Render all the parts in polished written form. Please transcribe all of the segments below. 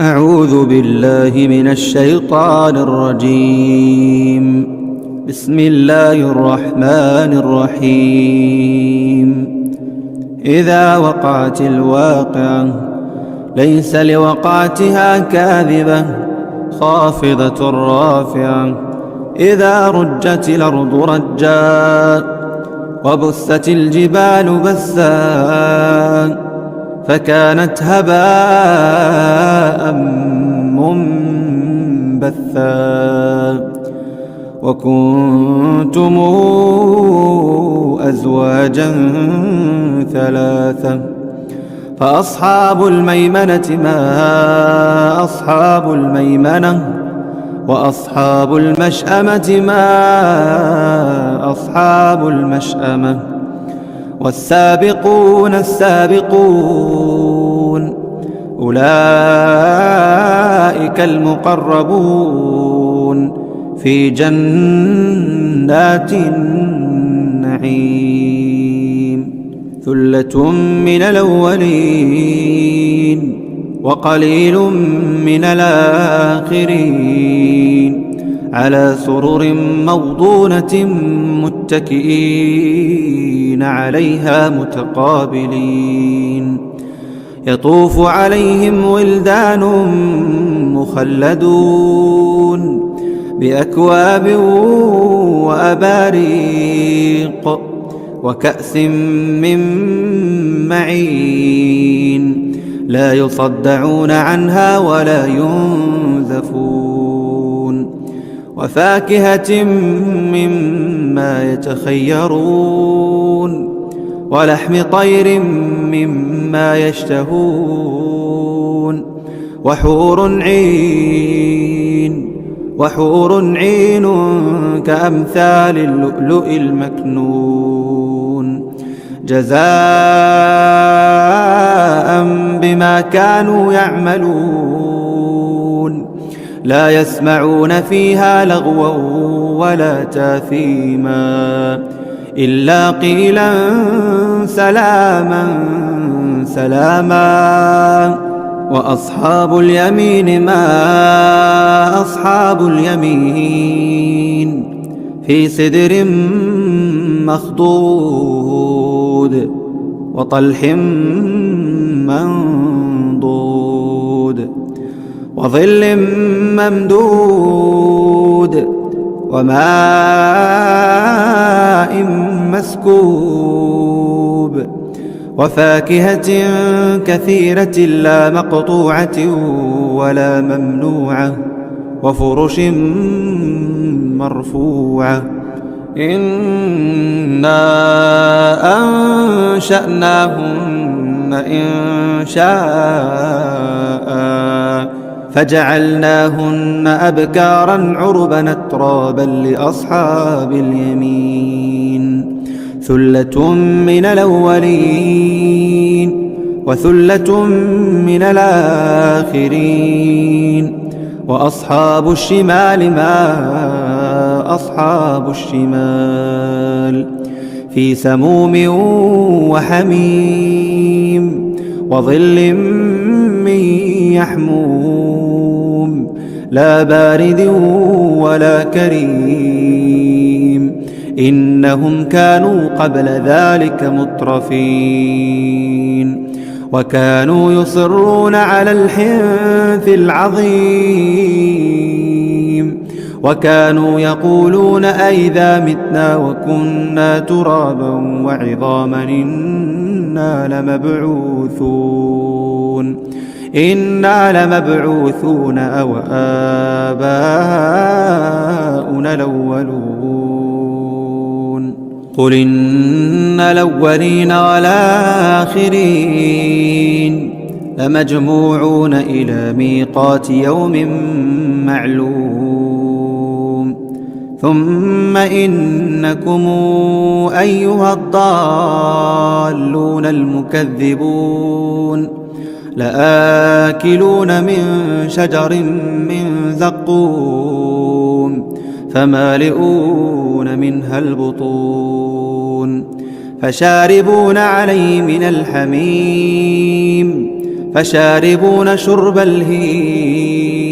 أعوذ بالله من الشيطان الرجيم. بسم الله الرحمن الرحيم. إذا وقعت الواقعة ليس لوقعتها كاذبة خافضة رافعة. إذا رجت الأرض رجا وبست الجبال بسا فكانت هباء منبثا. وكنتم أزواجا ثلاثة فأصحاب الميمنة ما أصحاب الميمنة وأصحاب المشأمة ما أصحاب المشأمة. والسابقون السابقون أولئك المقربون في جنات النعيم. ثلة من الأولين وقليل من الآخرين على سرر موضونة متكئين عليها متقابلين. يطوف عليهم ولدان مخلدون بأكواب وأباريق وكأس من معين لا يصدعون عنها ولا ينزفون. وفاكهة مما يتخيرون ولحم طير مما يشتهون. وحور عين كأمثال اللؤلؤ المكنون جزاء بما كانوا يعملون. لا يسمعون فيها لغوا ولا تاثيما إلا قيلا سلاما سلاما. وأصحاب اليمين ما أصحاب اليمين في سدر مخضود وطلح منضود وظل ممدود وماء مسكوب وفاكهة كثيرة لا مقطوعة ولا ممنوعة وفرش مرفوعة. إنا أنشأناهن إنشاء فجعلناهن أبكارا عربا أترابا لأصحاب اليمين. ثلة من الأولين وثلة من الآخرين. وأصحاب الشمال ما أصحاب الشمال في سموم وحميم وظل من يحموم لا بارد ولا كريم. إنهم كانوا قبل ذلك مترفين وكانوا يصرون على الحنث العظيم وكانوا يقولون أئذا متنا وكنا ترابا وعظاما إنا لمبعوثون أو آباؤنا الأولون. قل إن الأولين والآخرين لمجموعون إلى ميقات يوم معلوم. ثم إنكم أيها الضالون المكذبون لآكلون من شجر من زقوم فمالئون منها البطون فشاربون عليه من الحميم فشاربون شرب الهيم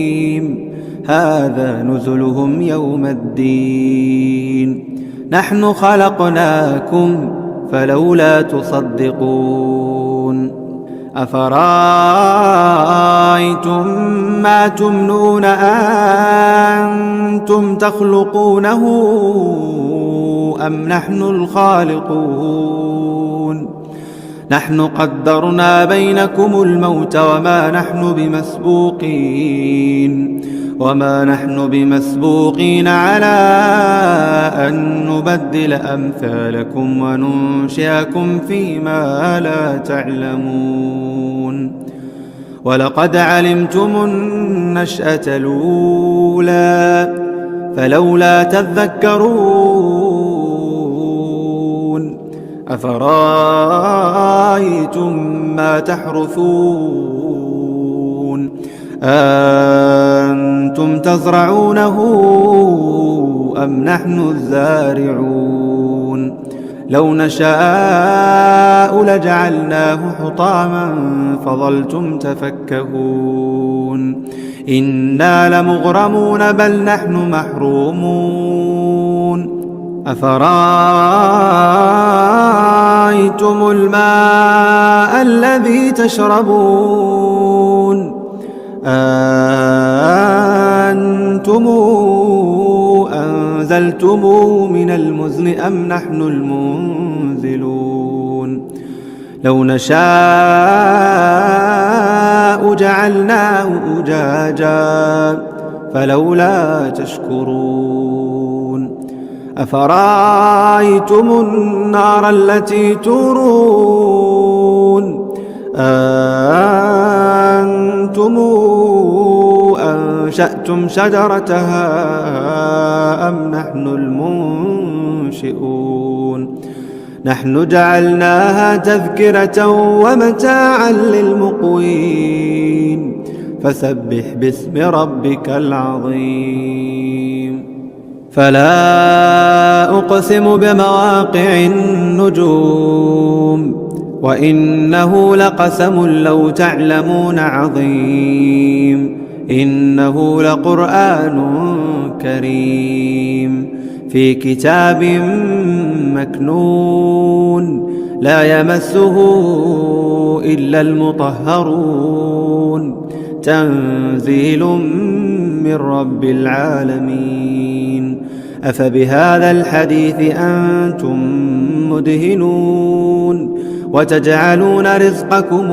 هذا نزلهم يوم الدين نحن خلقناكم فلولا تصدقون أفرأيتم ما تمنون أنتم تخلقونه أم نحن الخالقون نحن قدرنا بينكم الموت وما نحن بمسبوقين على أن نبدل أمثالكم وننشئكم فيما لا تعلمون ولقد علمتم النشأة الأولى فلولا تذكرون أفرأيتم ما تحرثون أنتم تزرعونه أم نحن الزارعون لو نشاء لجعلناه حطاما فظلتم تفكهون إنا لمغرمون بل نحن محرومون أفرأيتم الماء الذي تشربون أنتم أنزلتموه من المزن أم نحن المنزلون لو نشاء جعلناه أجاجا فلولا تشكرون أفرأيتم النار التي تورون أنتم أنشأتم شجرتها أم نحن المنشئون نحن جعلناها تذكرة ومتاعا للمقوين فسبح باسم ربك العظيم فلا أقسم بمواقع النجوم وإنه لقسم لو تعلمون عظيم إنه لقرآن كريم في كتاب مكنون لا يمسه إلا المطهرون تنزيل من رب العالمين أفبهذا الحديث أنتم مدهنون وتجعلون رزقكم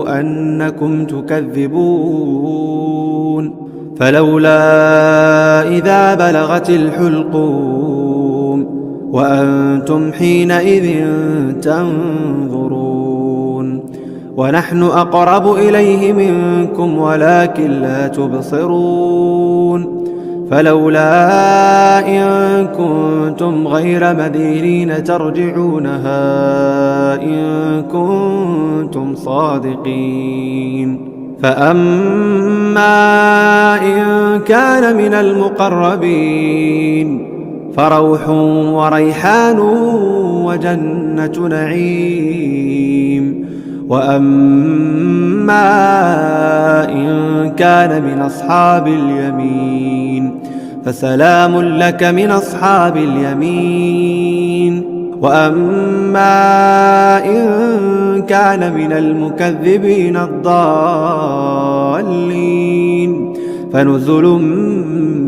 أنكم تكذبون فلولا إذا بلغت الحلقوم وأنتم حينئذ تنظرون ونحن أقرب إليه منكم ولكن لا تبصرون فلولا إن كنتم غير مدينين ترجعونها إن كنتم صادقين فأما إن كان من المقربين فروح وريحان وجنة نعيم وأما إن كان من أصحاب اليمين فسلام لك من أصحاب اليمين وأما إن كان من المكذبين الضالين فنزل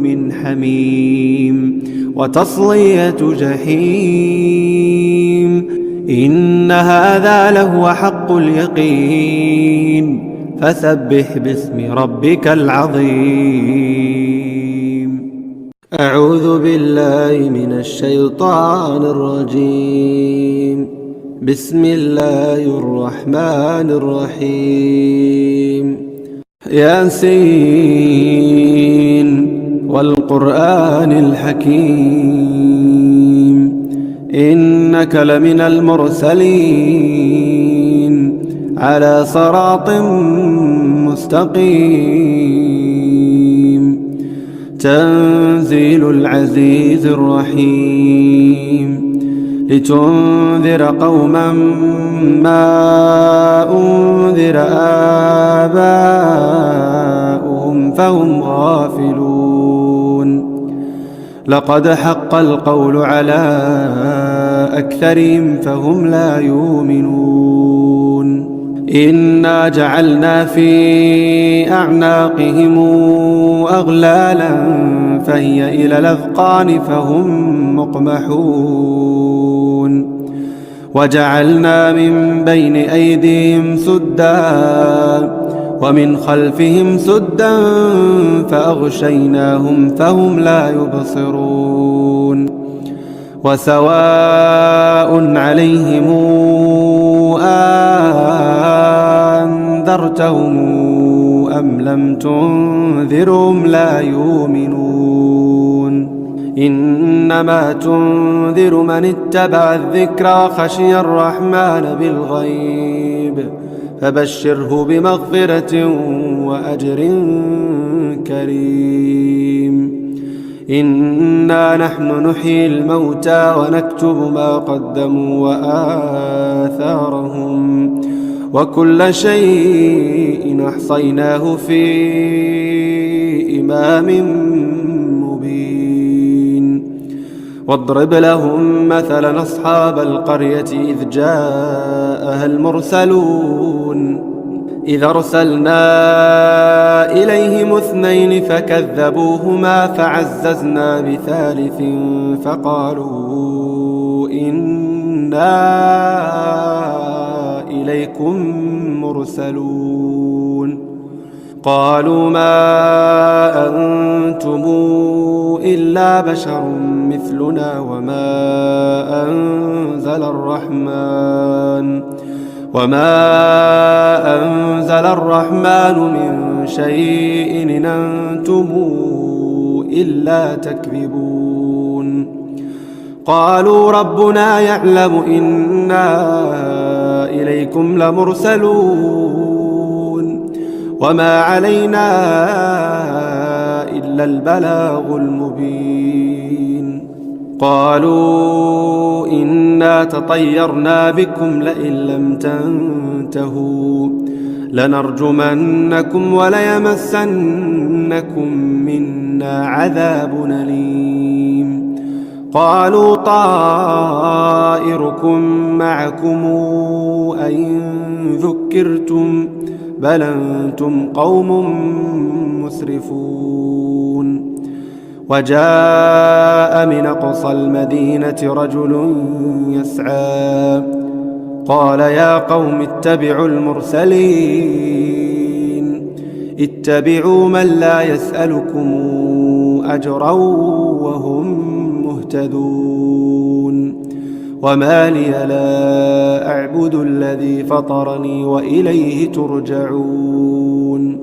من حميم وتصلية جحيم إن هذا لهو حق اليقين فسبح باسم ربك العظيم أعوذ بالله من الشيطان الرجيم بسم الله الرحمن الرحيم ياسين والقرآن الحكيم إنك لمن المرسلين على صراط مستقيم تنزيل العزيز الرحيم لتنذر قوما ما أنذر آباؤهم فهم غافلون لقد حق القول على أكثرهم فهم لا يؤمنون إنا جعلنا في أعناقهم أغلالا فهي إلى الأذقان فهم مقمحون وجعلنا من بين أيديهم سدا ومن خلفهم سدا فأغشيناهم فهم لا يبصرون وسواء عليهم أنذرتهم أم لم تنذرهم لا يؤمنون إنما تنذر من اتبع الذكر وخشي الرحمن بالغيب فبشره بمغفرة وأجر كريم إنا نحن نحيي الموتى ونكتب ما قدموا وآثارهم وكل شيء أحصيناه في إمام مبين واضرب لهم مثلا أصحاب القرية إذ جاءها المرسلون إذ أرسلنا إليهم 2 فكذبوهما فعززنا بثالث فقالوا إنا إليكم مرسلون قالوا ما أنتم إلا بشر مثلنا وما أنزل الرحمن من شيء إن أنتم إلا تكذبون قالوا ربنا يعلم إنا إليكم لمرسلون وما علينا إلا البلاغ المبين قالوا إنا تطيرنا بكم لئن لم تنتهوا لنرجمنكم وليمسنكم منا عذاب أليم قالوا طائركم معكم أئن ذكرتم بل أنتم قوم مسرفون وجاء من أقصى المدينة رجل يسعى قال يا قوم اتبعوا المرسلين اتبعوا من لا يسألكم أجرا وهم مهتدون وما لي لا أعبد الذي فطرني وإليه ترجعون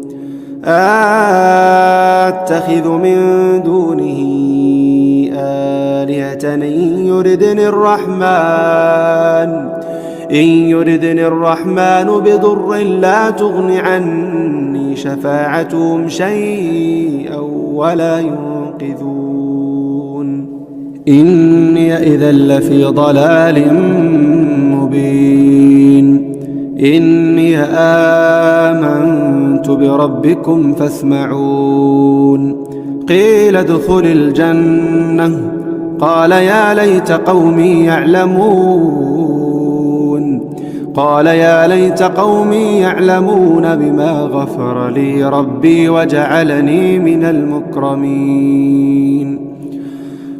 أتخذ من دونه آلهة إن يردني الرحمن بضر لا تغن عني شفاعتهم شيئا ولا ينقذون إني إذا لفي ضلال مبين إني آمنت بربكم فاسمعون قيل ادخل الجنة قال يا ليت قومي يعلمون بما غفر لي ربي وجعلني من المكرمين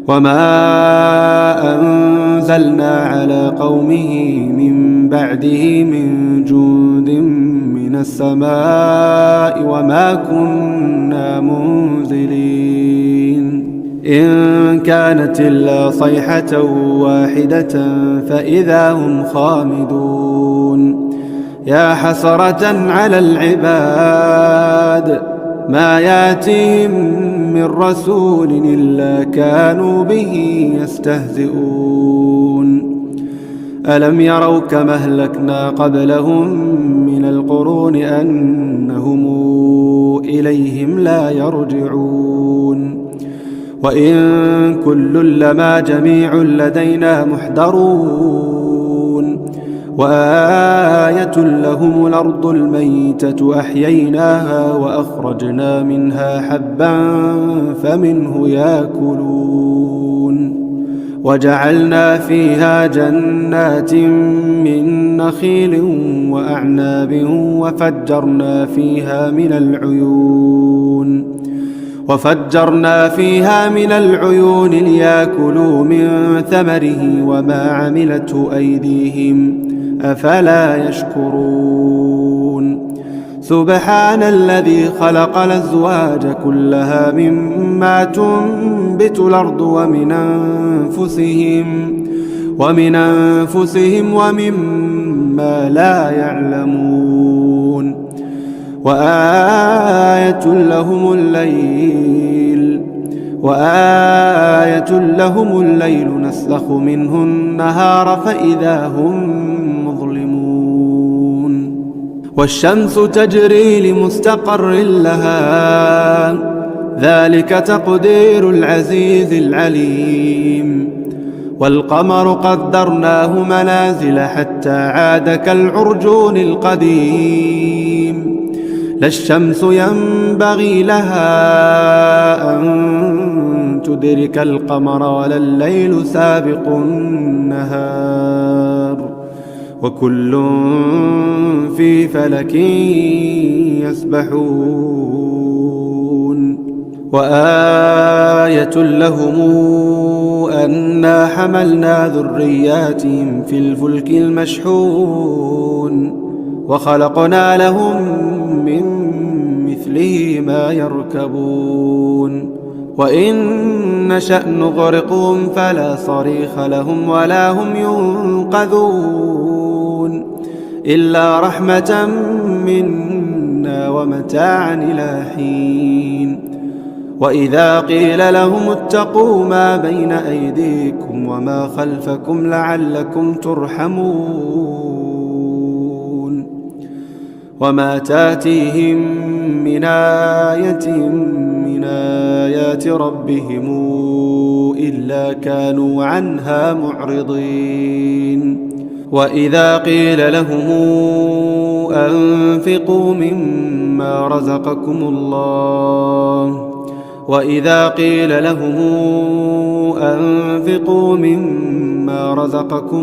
وما أنزلنا على قومه من بعده من جند من السماء وما كنا منزلين إن كانت إلا صيحة واحدة فإذا هم خامدون يا حسرة على العباد ما ياتيهم من رسول إلا كانوا به يستهزئون ألم يروا كما أهلكنا قبلهم من القرون أنهم إليهم لا يرجعون وإن كل لما جميع لدينا محضرون وآية لهم الأرض الميتة أحييناها وأخرجنا منها حبا فمنه يأكلون وجعلنا فيها جنات من نخيل وأعناب وفجرنا فيها من العيون ليأكلوا من ثمره وما عملته أيديهم أفلا يشكرون سبحان الذي خلق الأزواج كلها مما تنبت الأرض ومن أنفسهم وممما لا يعلمون وآية لهم الليل نسلخ منه النهار فإذا هم مظلمون والشمس تجري لمستقر لها ذلك تقدير العزيز العليم والقمر قدرناه منازل حتى عاد كالعرجون القديم لا الشمس ينبغي لها أن تدرك القمر ولا الليل سابق النهار وكل في فلك يسبحون وآية لهم أنا حملنا ذرياتهم في الفلك المشحون وخلقنا لهم من مثله ما يركبون وإن نشأ نغرقهم فلا صريخ لهم ولا هم ينقذون إلا رحمة منا ومتاعا إلى حين وإذا قيل لهم اتقوا ما بين أيديكم وما خلفكم لعلكم ترحمون وما تاتيهم من آية من آيات ربهم إلا كانوا عنها معرضين وإذا قيل لهم أنفقوا مما رزقكم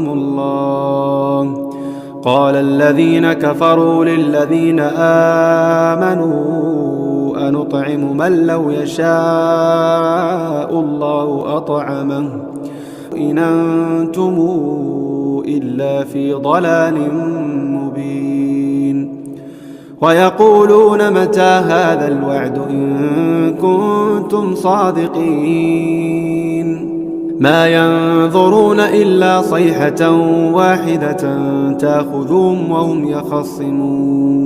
الله قال الذين كفروا للذين آمنوا أنطعم من لو يشاء الله أطعمه إن أنتم إلا في ضلال مبين ويقولون متى هذا الوعد إن كنتم صادقين ما ينظرون إلا صيحة واحدة تأخذهم وهم يخصمون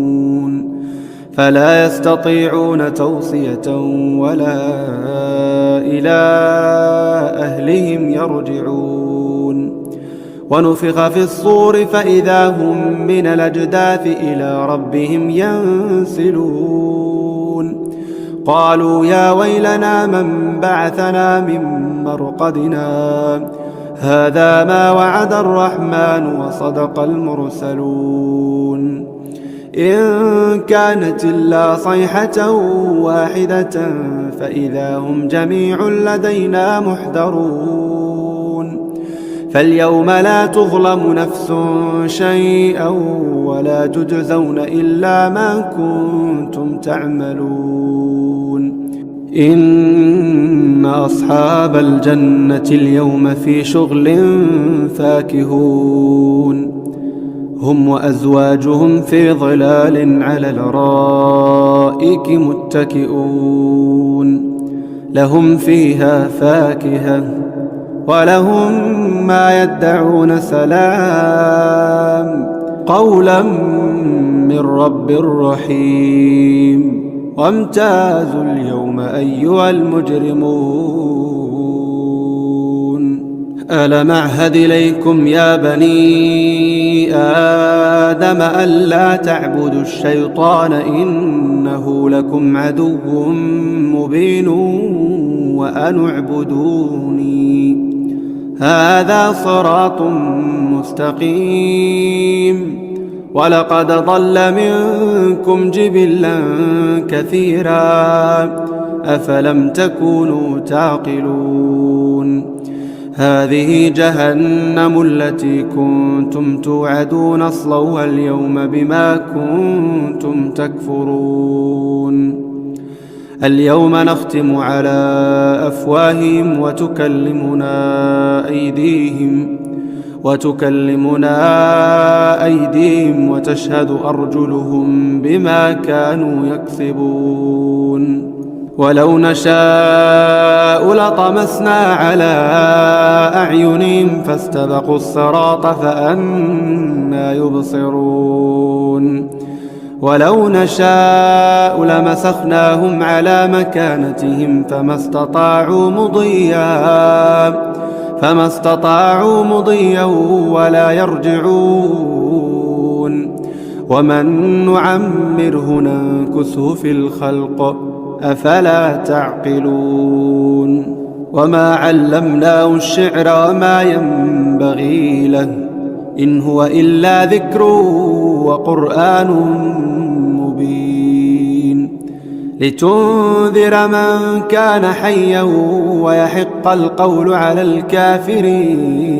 فلا يستطيعون توصية ولا إلى أهلهم يرجعون ونفخ في الصور فإذا هم من الأجداث إلى ربهم ينسلون قالوا يا ويلنا من بعثنا من مرقدنا هذا ما وعد الرحمن وصدق المرسلون إن كانت إلا صيحة واحدة فإذا هم جميع لدينا محضرون فاليوم لا تظلم نفس شيئا ولا تجزون إلا ما كنتم تعملون إن أصحاب الجنة اليوم في شغل فاكهون هم وأزواجهم في ظلال على الأرائك متكئون لهم فيها فاكهة ولهم ما يدعون سلام قولا من رب رحيم وامتازوا اليوم أيها المجرمون ألم أعهد إليكم يا بني آدم ألا تعبدوا الشيطان إنه لكم عدو مبين وأن اعبدوني هذا صراط مستقيم ولقد ضل منكم جبلا كثيرا أفلم تكونوا تعقلون هذه جهنم التي كنتم توعدون اصلوها اليوم بما كنتم تكفرون اليوم نختم على أفواههم وتكلمنا أيديهم وتشهد أرجلهم بما كانوا يكسبون ولو نشاء لطمسنا على أعينهم فاستبقوا الصراط فأنى يبصرون ولو نشاء لمسخناهم على مكانتهم فما استطاعوا مضيا ولا يرجعون ومن نعمره ننكسه في الخلق أفلا تعقلون وما علمناه الشعر وما ينبغي له إن هو إلا ذكر وقرآن مبين لتنذر من كان حيا ويحق القول على الكافرين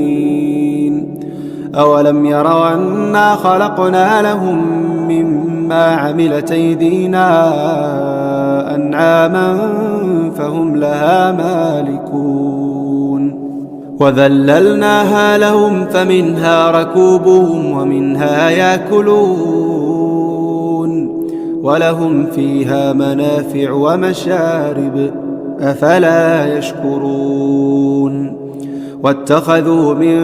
أولم يروا أنا خلقنا لهم مما عملت أيدينا أنعاما فهم لها مالكون وذللناها لهم فمنها ركوبهم ومنها يأكلون ولهم فيها منافع ومشارب أفلا يشكرون واتخذوا من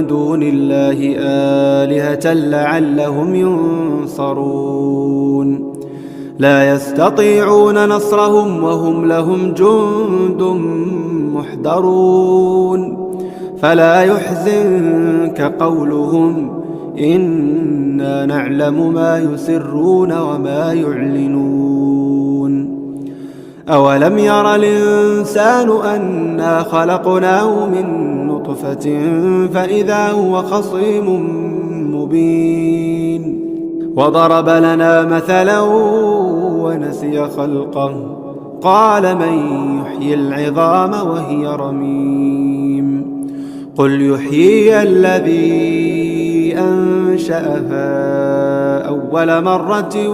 دون الله آلهة لعلهم ينصرون لا يستطيعون نصرهم وهم لهم جند محضرون فلا يحزنك قولهم إنا نعلم ما يسرون وما يعلنون أولم ير الإنسان أنا خلقناه من نطفة فإذا هو خصيم مبين وضرب لنا مثلا ونسي خلقه قال من يحيي العظام وهي رميم قل يحييها الذي أنشأها أول مرة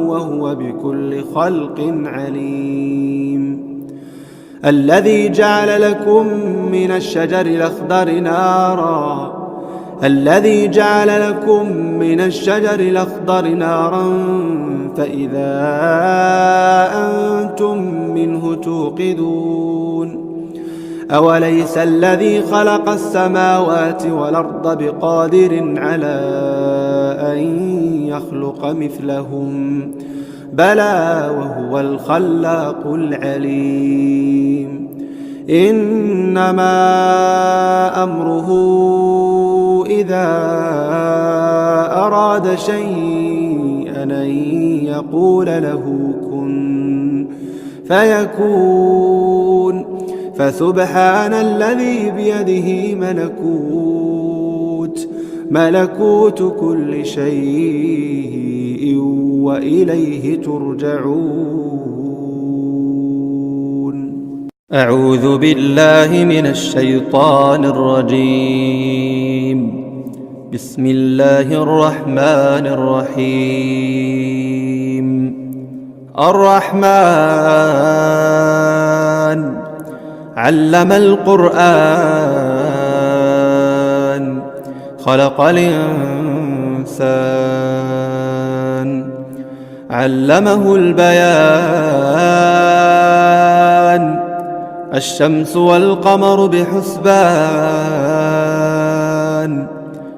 وهو بكل خلق عليم الذي جعل لكم من الشجر الأخضر نارا فإذا أنتم منه توقدون أوليس الذي خلق السماوات والأرض بقادر على أن يخلق مثلهم بلى وهو الخلاق العليم إنما أمره إذا أراد شيئا أن يقول له كن فيكون فسبحان الذي بيده ملكوت كل شيء وإليه ترجعون أعوذ بالله من الشيطان الرجيم بسم الله الرحمن الرحيم الرحمن علم القرآن خلق الإنسان علمه البيان الشمس والقمر بحسبان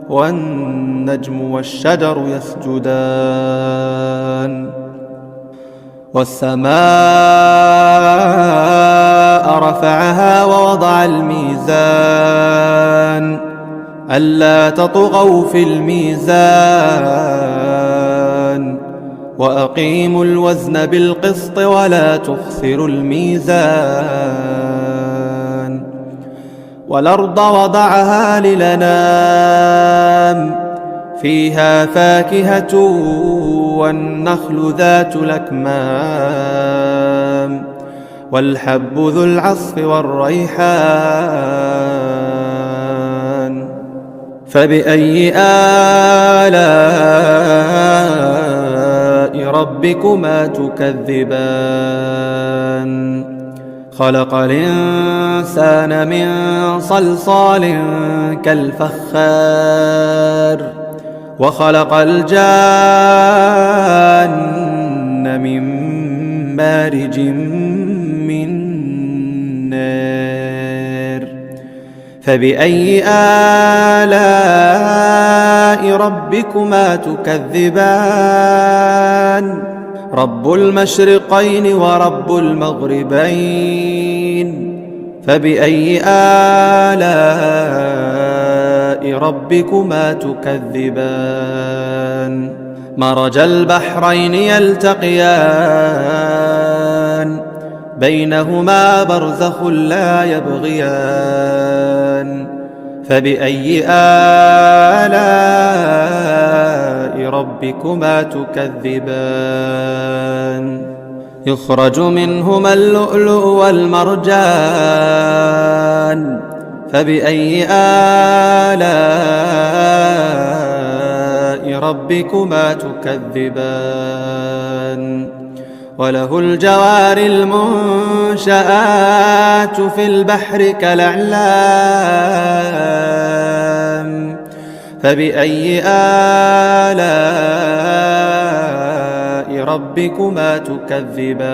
والنجم والشجر يسجدان والسماء رفعها ووضع الميزان ألا تطغوا في الميزان وأقيموا الوزن بالقسط ولا تخسروا الميزان والأرض وضعها للأنام فيها فاكهة والنخل ذات الأكمام والحب ذو العصف والريحان فبأي آلاء ربكما تكذبان خلق الإنسان من صلصال كالفخار وخلق الجان من مارج من نار فبأي آلاء ربكما تكذبان رب المشرقين ورب المغربين فبأي آلاء ربكما تكذبان مرج البحرين يلتقيان بينهما برزخ لا يبغيان فبأي آلاء ربكما تكذبان يخرج منهما اللؤلؤ والمرجان فبأي آلاء ربكما تكذبان وله الجوار المنشآت في البحر كالأعلام فبأي آلاء ربكما تكذبان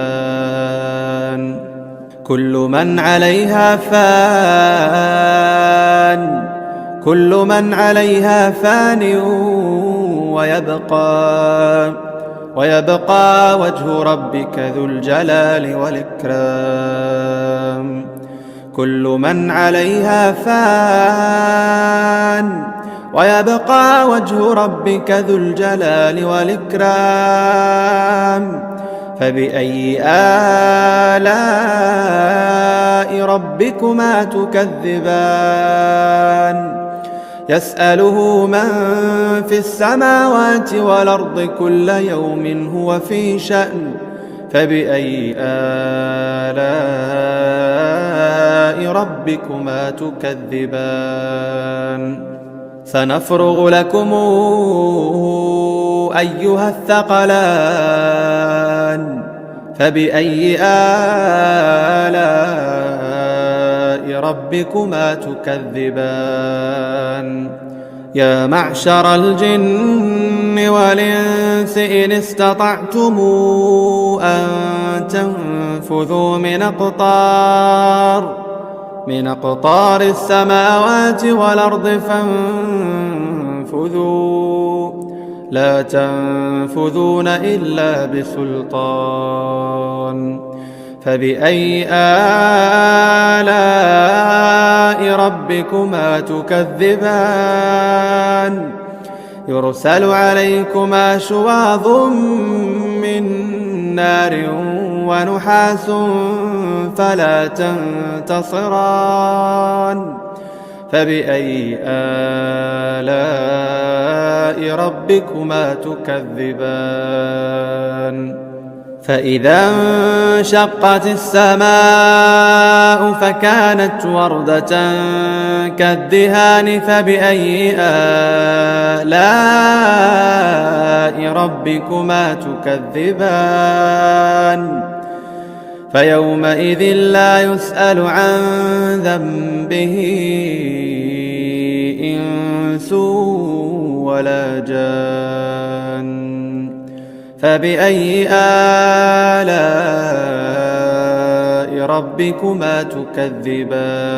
كل من عليها فان كل من عليها فان ويبقى وجه ربك ذو الجلال والإكرام كل من عليها فان ويبقى وجه ربك ذو الجلال والإكرام فبأي آلاء ربكما تكذبان يسأله من في السماوات والأرض كل يوم هو في شأن فبأي آلاء ربكما تكذبان سنفرغ لكم أيها الثقلان فبأي آلاء ربكما تكذبان يا معشر الجن والإنس إن استطعتم أن تنفذوا من أقطار السماوات والأرض فانفذوا لا تنفذون إلا بسلطان فبأي آلاء ربكما تكذبان يرسل عليكما شواظ من نار ونحاس فلا تنتصران فبأي آلاء ربكما تكذبان فإذا انشقت السماء فكانت وردة كالدهان فبأي آلاء ربكما تكذبان فيومئذ لا يسأل عن ذنبه إنس ولا جان فبأي آلاء ربكما تكذبان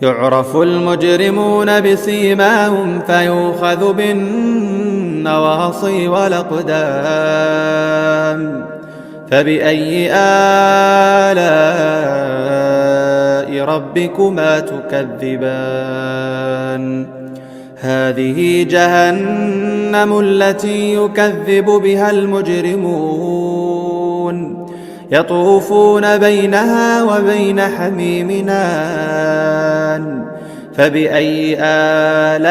يعرف المجرمون بسيماهم فيؤخذ بالنواصي والأقدام فبأي آلاء ربكما تكذبان هذه جهنم التي يكذب بها المجرمون يطوفون بينها وبين حميم آن فبأي آلاء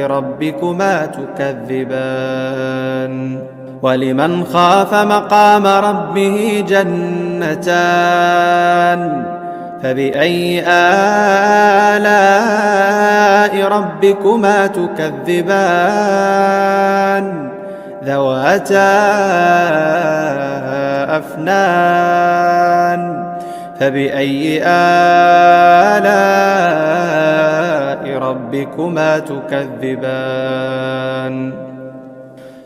ربكما تكذبان ولمن خاف مقام ربه جنتان فبأي آلاء ربكما تكذبان ذواتا أفنان فبأي آلاء ربكما تكذبان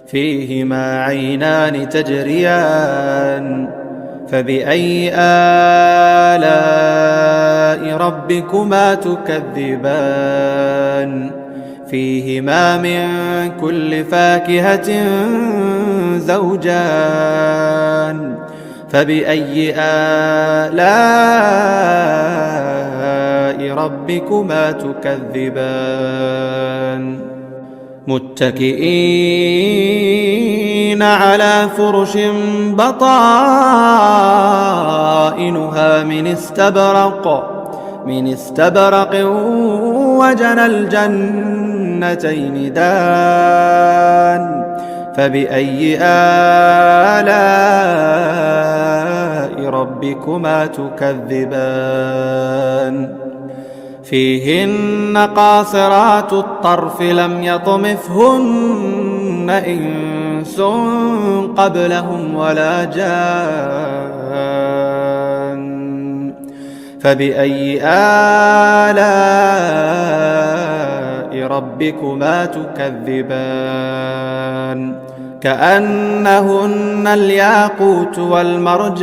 فيهما عينان تجريان فبأي آلاء ربكما تكذبان فيهما من كل فاكهة زوجان فبأي آلاء ربكما تكذبان متكئين على فرش بطائنها من استبرق وجنى الجنتين دان فبأي آلاء ربكما تكذبان فيهن قاصرات الطرف لم يطمثهن إنس قبلهم ولا جان فبأي آلاء ربكما تكذبان كأنهن الياقوت والمرجان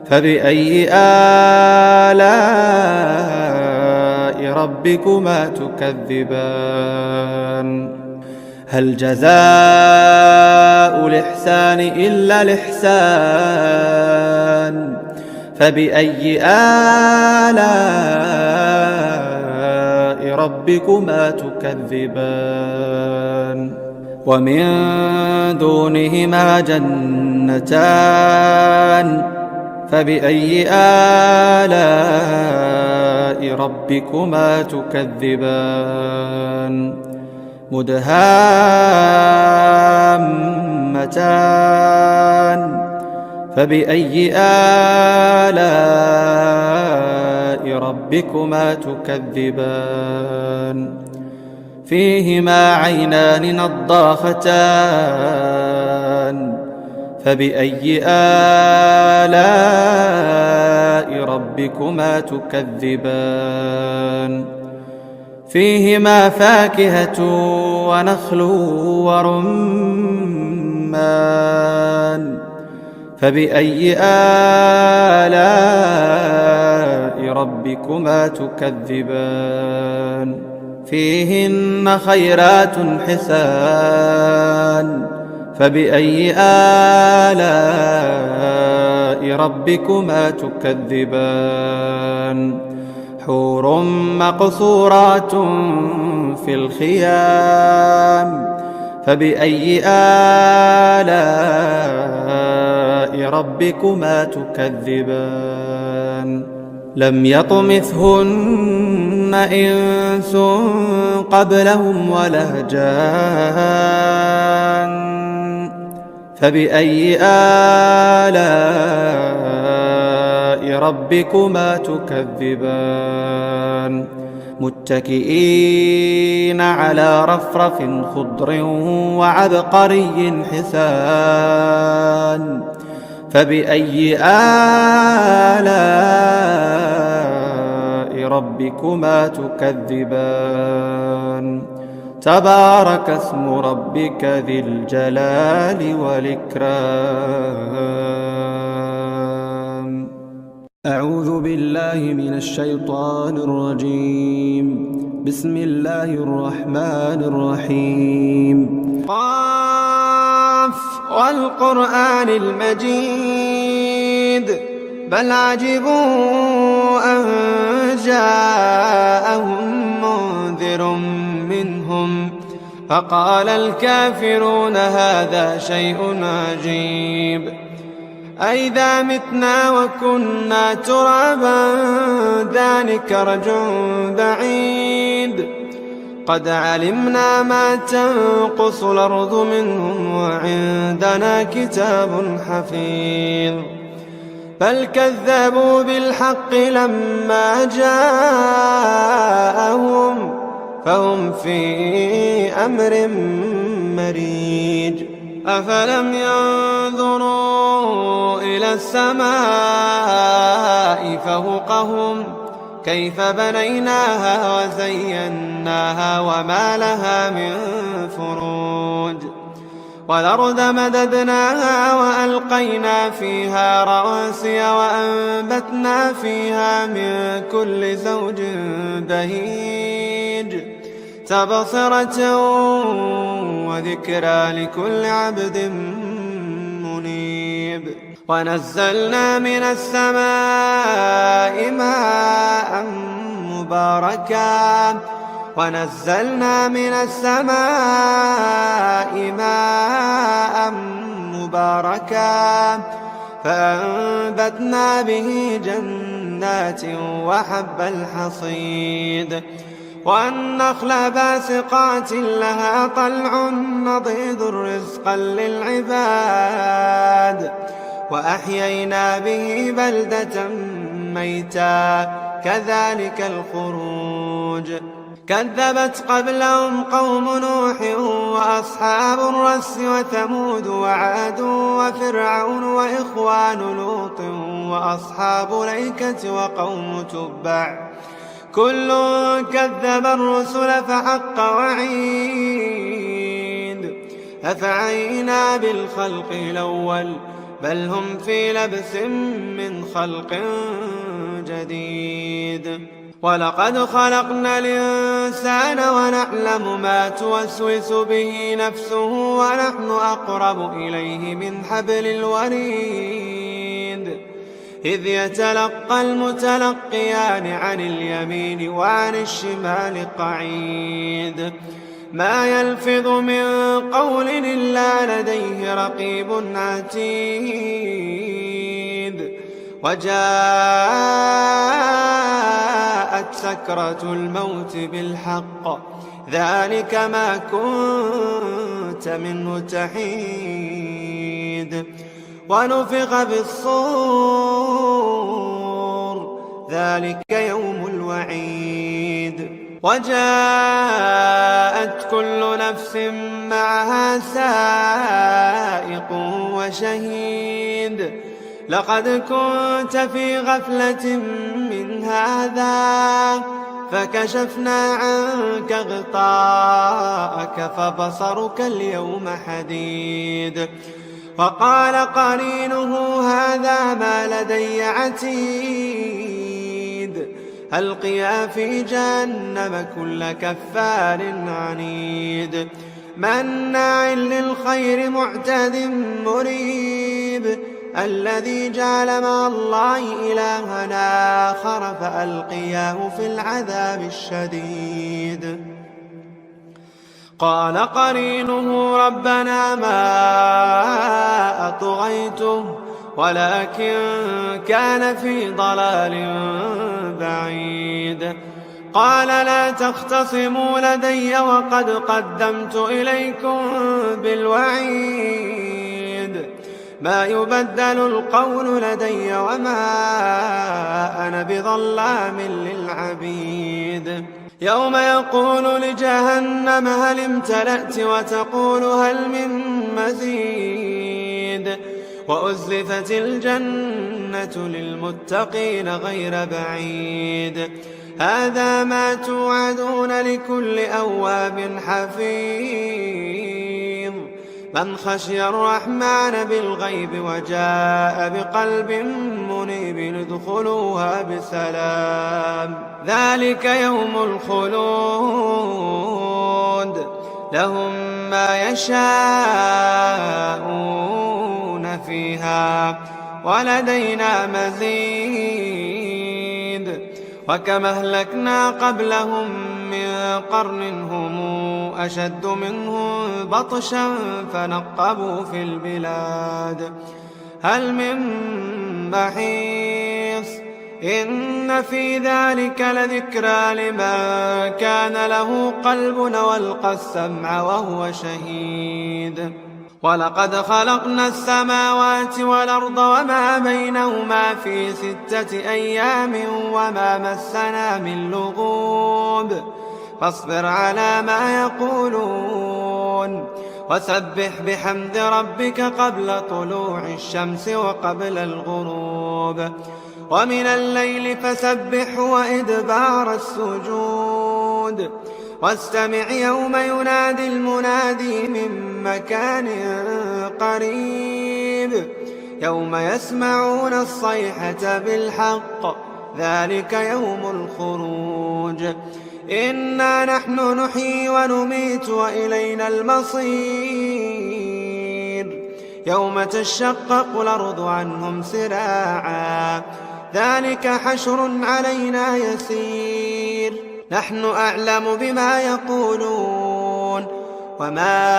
فبأي آلاء ربكما تكذبان هل جزاء الإحسان إلا الإحسان فبأي آلاء ربكما تكذبان ومن دونهما جنتان فبأي آلاء ربكما تكذبان مدهامتان فبأي آلاء ربكما تكذبان فيهما عينان نضاختان فبأي آلاء ربكما تكذبان فيهما فاكهة ونخل ورمان فبأي آلاء ربكما تكذبان فيهن خيرات حسان فبأي آلاء ربكما تكذبان حور مقصورات في الخيام فبأي آلاء ربكما تكذبان لم يطمثهن إنس قبلهم ولا جان فبأي آلاء ربكما تكذبان متكئين على رفرف خضر وعبقري حسان فبأي آلاء ربكما تكذبان تبارك اسم ربك ذي الجلال والإكرام. أعوذ بالله من الشيطان الرجيم. بسم الله الرحمن الرحيم. قاف والقرآن المجيد بل عجبوا أن جاءهم منذر منهم فقال الكافرون هذا شيء عجيب أئذا متنا وكنا ترابا ذلك رجع بعيد قد علمنا ما تنقص الأرض منهم وعندنا كتاب حفيظ بل كذبوا بالحق لما جاءهم فهم في أمر مريج أفلم ينظروا إلى السماء فوقهم كيف بنيناها وزيناها وما لها من فروج والأرض مددناها وألقينا فيها رواسي وأنبتنا فيها من كل زوج بهيج تبصرة وذكرى لكل عبد منيب ونزلنا من السماء ماء مباركا فأنبتنا به جنات وحب الحصيد والنخل باسقات لها طلع نضيد رزقا للعباد وأحيينا به بلدة ميتا كذلك الخروج كذبت قبلهم قوم نوح وأصحاب الرس وثمود وعاد وفرعون وإخوان لوط وأصحاب الأيكة وقوم تبع كل كذب الرسل فحق وعيد أفعينا بالخلق الأول بل هم في لبس من خلق جديد ولقد خلقنا الإنسان ونعلم ما توسوس به نفسه ونحن أقرب إليه من حبل الوريد إذ يتلقى المتلقيان عن اليمين وعن الشمال قعيد ما يلفظ من قول إلا لديه رقيب عتيد وجاءت سكرة الموت بالحق ذلك ما كنت منه تحيد ونفخ بالصور ذلك يوم الوعيد وجاءت كل نفس معها سائق وشهيد لقد كنت في غفلة من هذا فكشفنا عنك غطاءك فبصرك اليوم حديد وقال قرينه هذا ما لدي عتيد ألقيا في جهنم كل كفار عنيد مناع للخير معتد مريب الذي جعل مع الله إلها آخر فألقياه في العذاب الشديد قال قرينه ربنا ما أطغيته ولكن كان في ضلال بعيد قال لا تختصموا لدي وقد قدمت إليكم بالوعيد ما يبدل القول لدي وما أنا بظلام للعبيد يوم يقول لجهنم هل امتلأت وتقول هل من مزيد وأزلفت الجنة للمتقين غير بعيد هذا ما توعدون لكل أواب حفيظ من خشي الرحمن بالغيب وجاء بقلب منيب ادخلوها بسلام ذلك يوم الخلود لهم ما يشاءون فيها ولدينا مزيد وكم أهلكنا قبلهم من قرن هم أشد منهم بطشا فنقبوا في البلاد هل من محيص إن في ذلك لذكرى لمن كان له قلب والقى السمع وهو شهيد ولقد خلقنا السماوات والأرض وما بينهما في 6 أيام وما مسنا من لغوب فاصبر على ما يقولون وسبح بحمد ربك قبل طلوع الشمس وقبل الغروب ومن الليل فسبح وإدبار السجود واستمع يوم ينادي المنادي من مكان قريب يوم يسمعون الصيحة بالحق ذلك يوم الخروج إنا نحن نحيي ونميت وإلينا المصير يوم تشقق الأرض عنهم سراعا ذلك حشر علينا يسير نحن أعلم بما يقولون وما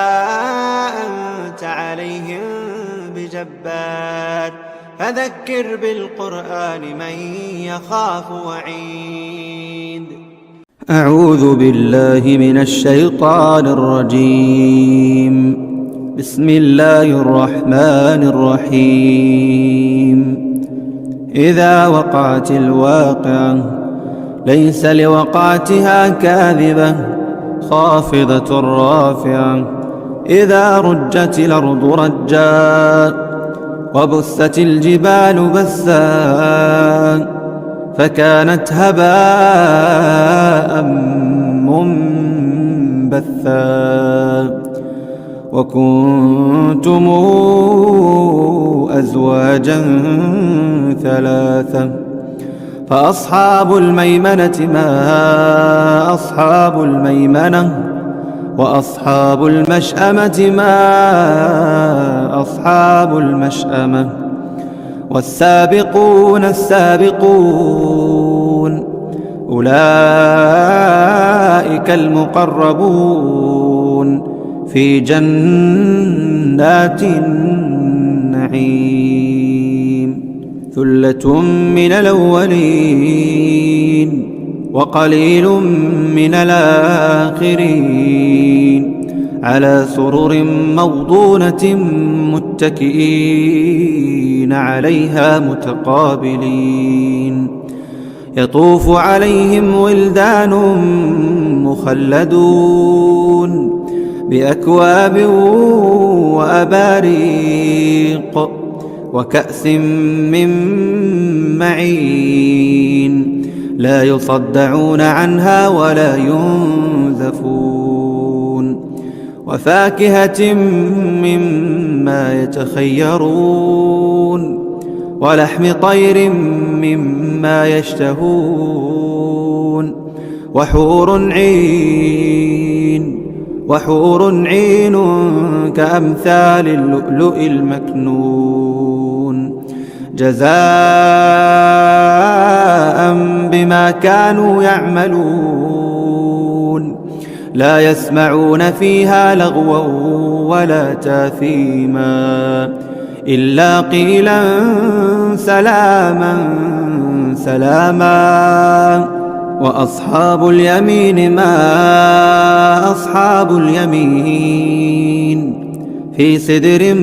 أنت عليهم بجبار فذكر بالقرآن من يخاف وعيد أعوذ بالله من الشيطان الرجيم بسم الله الرحمن الرحيم إذا وقعت الواقعة ليس لوقعتها كاذبة خافضة رافعة إذا رجت الأرض رجا وبست الجبال بسا فكانت هباء منبثا وكنتم أزواجا ثلاثة فأصحاب الميمنة ما أصحاب الميمنة وأصحاب المشأمة ما أصحاب المشأمة والسابقون السابقون أولئك المقربون في جنات النعيم ثلة من الأولين وقليل من الآخرين على سرر موضونة متكئين عليها متقابلين يطوف عليهم ولدان مخلدون بأكواب وأباريق وكأس من معين لا يصدعون عنها ولا ينزفون وفاكهة مما يتخيرون ولحم طير مما يشتهون وحور عين كأمثال اللؤلؤ المكنون جزاء بما كانوا يعملون لا يسمعون فيها لغوا ولا تاثيما إلا قيلا سلاما سلاما وأصحاب اليمين ما أصحاب اليمين في سدر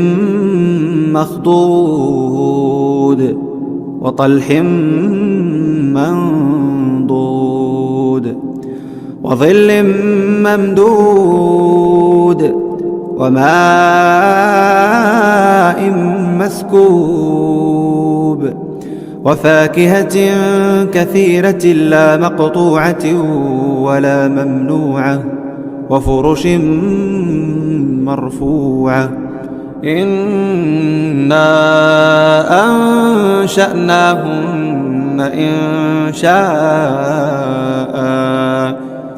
مخضود وطلح منضود وظل ممدود وماء مسكوب وفاكهة كثيرة لا مقطوعة ولا ممنوعة وفرش مرفوعة إنا أنشأناهن إنشاء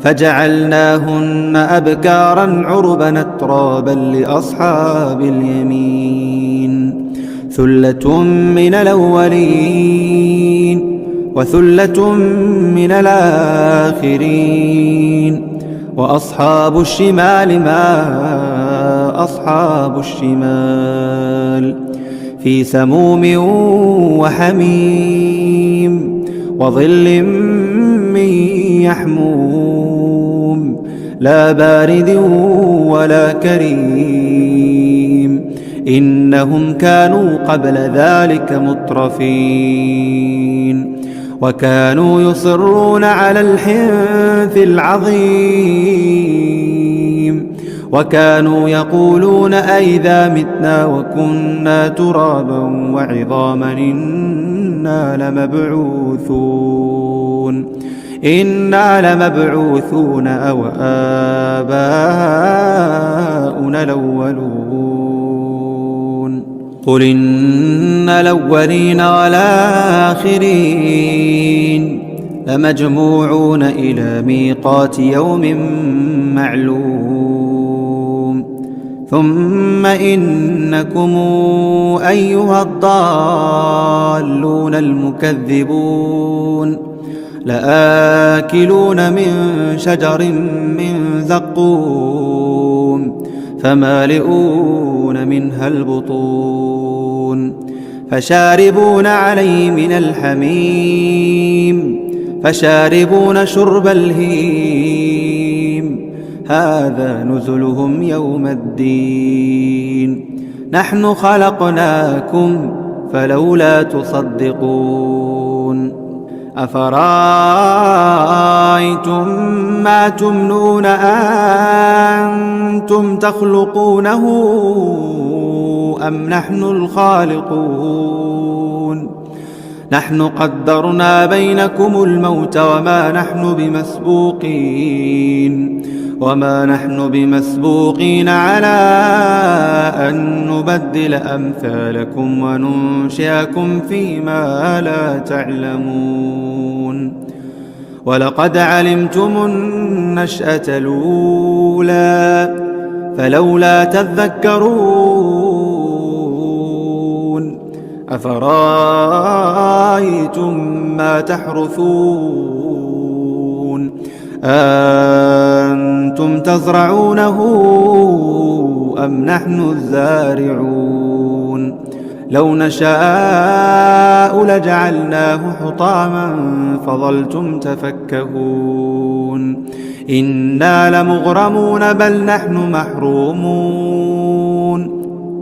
فجعلناهن أبكارا عربا أترابا لأصحاب اليمين ثلة من الأولين وثلة من الآخرين وأصحاب الشمال ما أصحاب الشمال في سموم وحميم وظل من يحموم لا بارد ولا كريم إنهم كانوا قبل ذلك مترفين وكانوا يصرون على الحنث العظيم وكانوا يقولون أئذا متنا وكنا ترابا وعظاما إنا لمبعوثون أو آباؤنا الأولون قل إن الأولين والآخرين لمجموعون إلى ميقات يوم معلوم ثم إنكم أيها الضالون المكذبون لآكلون من شجر من زقوم فمالئون منها البطون فشاربون عليه من الحميم فشاربون شرب الهيم هذا نزلهم يوم الدين نحن خلقناكم فلولا تصدقون أفرأيتم ما تمنون أنتم تخلقونه أم نحن الخالقون نحن قدرنا بينكم الموت وما نحن بمسبوقين على أن نبدل أمثالكم وننشئكم فيما لا تعلمون ولقد علمتم النشأة الأولى فلولا تذكرون أفرأيتم ما تحرثون أنتم تزرعونه أم نحن الزارعون لو نشاء لجعلناه حطاما فظلتم تفكهون إنا لمغرمون بل نحن محرومون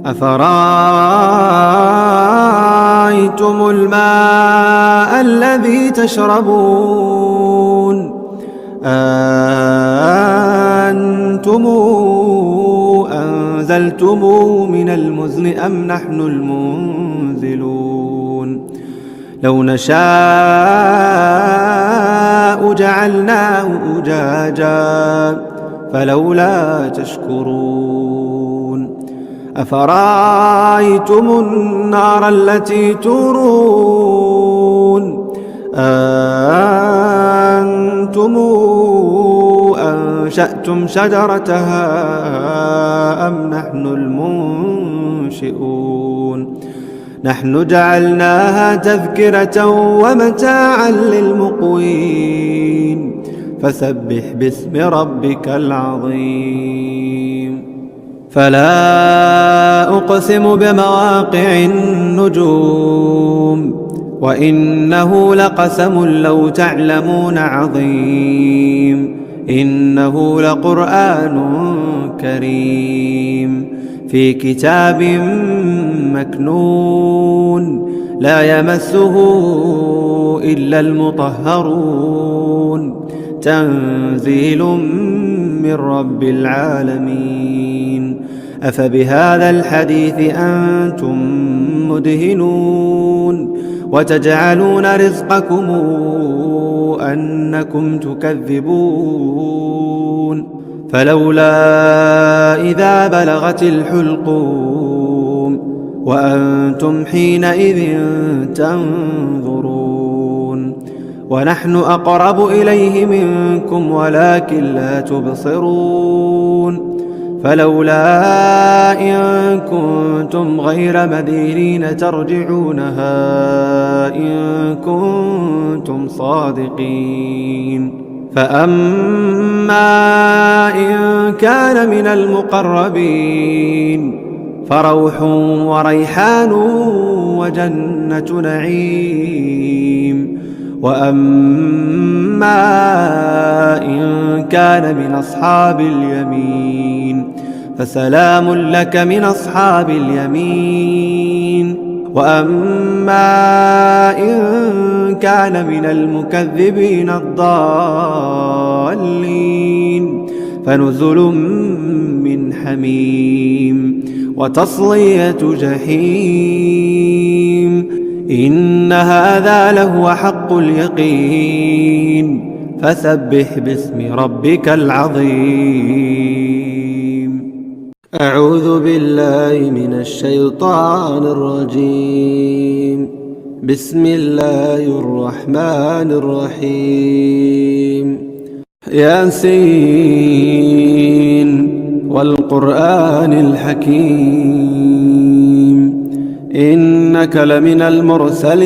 أفرأيتم الماء الذي تشربون أنتم أنزلتموه من المزن أم نحن المنزلون لو نشاء جعلناه أجاجا فلولا تشكرون أفرأيتم النار التي تورون أنتم أنشأتم شجرتها أم نحن المنشئون نحن جعلناها تذكرة ومتاعا للمقوين فسبح باسم ربك العظيم فلا أقسم بمواقع النجوم وإنه لقسم لو تعلمون عظيم إنه لقرآن كريم في كتاب مكنون لا يمسه إلا المطهرون تنزيل من رب العالمين أفبهذا الحديث أنتم مدهنون وتجعلون رزقكم أنكم تكذبون فلولا إذا بلغت الحلقون وأنتم حينئذ تنظرون ونحن أقرب إليه منكم ولكن لا تبصرون فلولا إن كنتم غير مدينين ترجعونها إن كنتم صادقين فأما إن كان من المقربين فروح وريحان وجنة نعيم وأما إن كان من أصحاب اليمين فسلام لك من أصحاب اليمين وأما إن كان من المكذبين الضالين فنزل من حميم وتصلية جحيم إن هذا لهو حق اليقين فسبح باسم ربك العظيم. أعوذ بالله من الشيطان الرجيم. بسم الله الرحمن الرحيم. ياسين والقرآن الحكيم إنك لمن المرسلين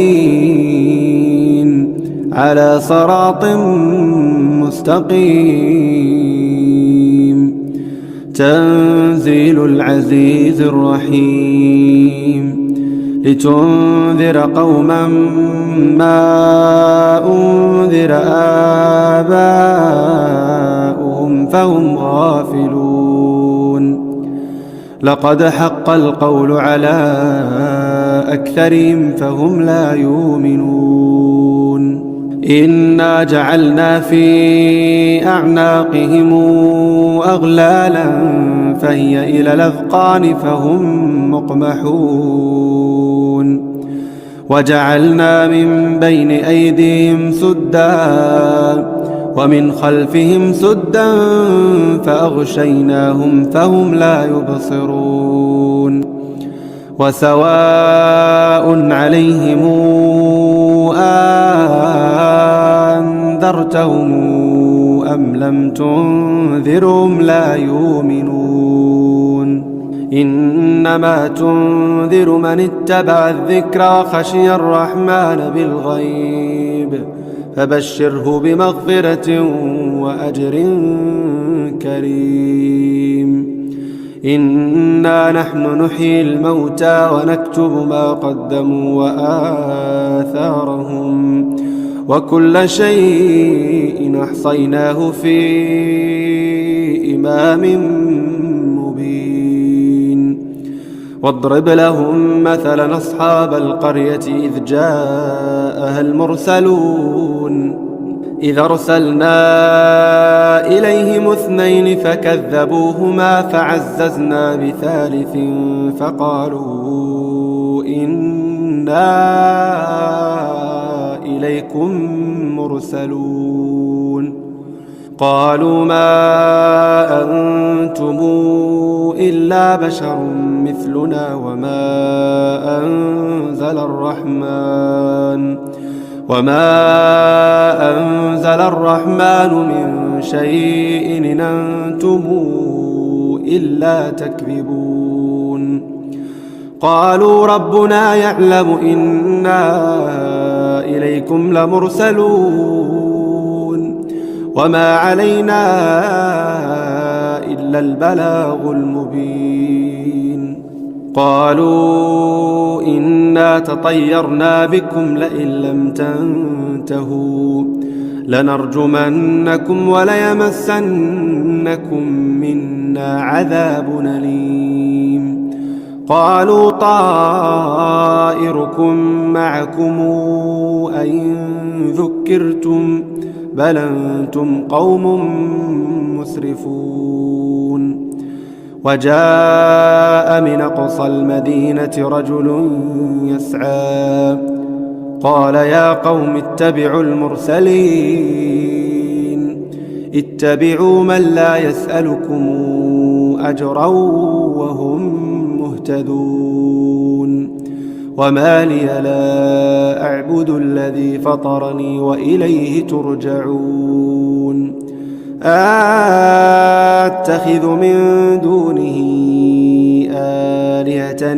على صراط مستقيم تنزيل العزيز الرحيم لتنذر قوما ما أنذر آباؤهم فهم غافلون لقد حق القول على أكثرهم فهم لا يؤمنون إنا جعلنا في أعناقهم أغلالا فهي إلى الأذقان فهم مقمحون وجعلنا من بين أيديهم سدا ومن خلفهم سدا فأغشيناهم فهم لا يبصرون وسواء عليهم أنذرتهم أم لم تنذرهم لا يؤمنون إنما تنذر من اتبع الذكر وخشي الرحمن بالغيب فبشره بمغفرة وأجر كريم إنا نحن نحيي الموتى ونكتب ما قدموا وآثارهم وكل شيء أحصيناه في إمام مبين واضرب لهم مثلا أصحاب القرية إذ جاءها المرسلون إذ أرسلنا إليهم 2 فكذبوهما فعززنا بثالث فقالوا إنا إليكم مرسلون قالوا ما أنتم إلا بشر مثلنا وما أنزل الرحمن من شيء إن أنتم إلا تكذبون قالوا ربنا يعلم إنا إليكم لمرسلون وما علينا إلا البلاغ المبين قالوا إنا تطيرنا بكم لئن لم تنتهوا لنرجمنكم وليمسنكم منا عذاب أليم قالوا طائركم معكم أئن ذكرتم بل أنتم قوم مسرفون وجاء من أقصى المدينة رجل يسعى قال يا قوم اتبعوا المرسلين اتبعوا من لا يسألكم أجرا وهم مهتدون وما لي لا أعبد الذي فطرني وإليه ترجعون أتخذ من دونه آلهة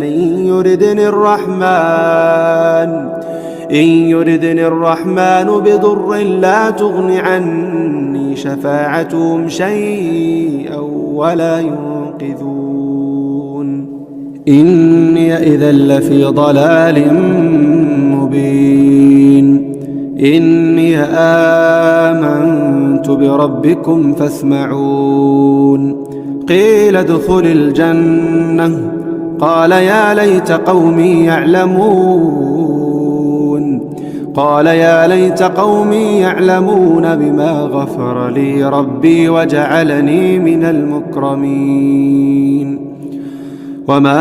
إن يردني الرحمن بضر لا تغن عني شفاعتهم شيئا ولا ينقذون إني إذا لفي ضلال مبين إني آمنت بربكم فاسمعون قيل ادخل الجنة قال يا ليت قومي يعلمون بما غفر لي ربي وجعلني من المكرمين وما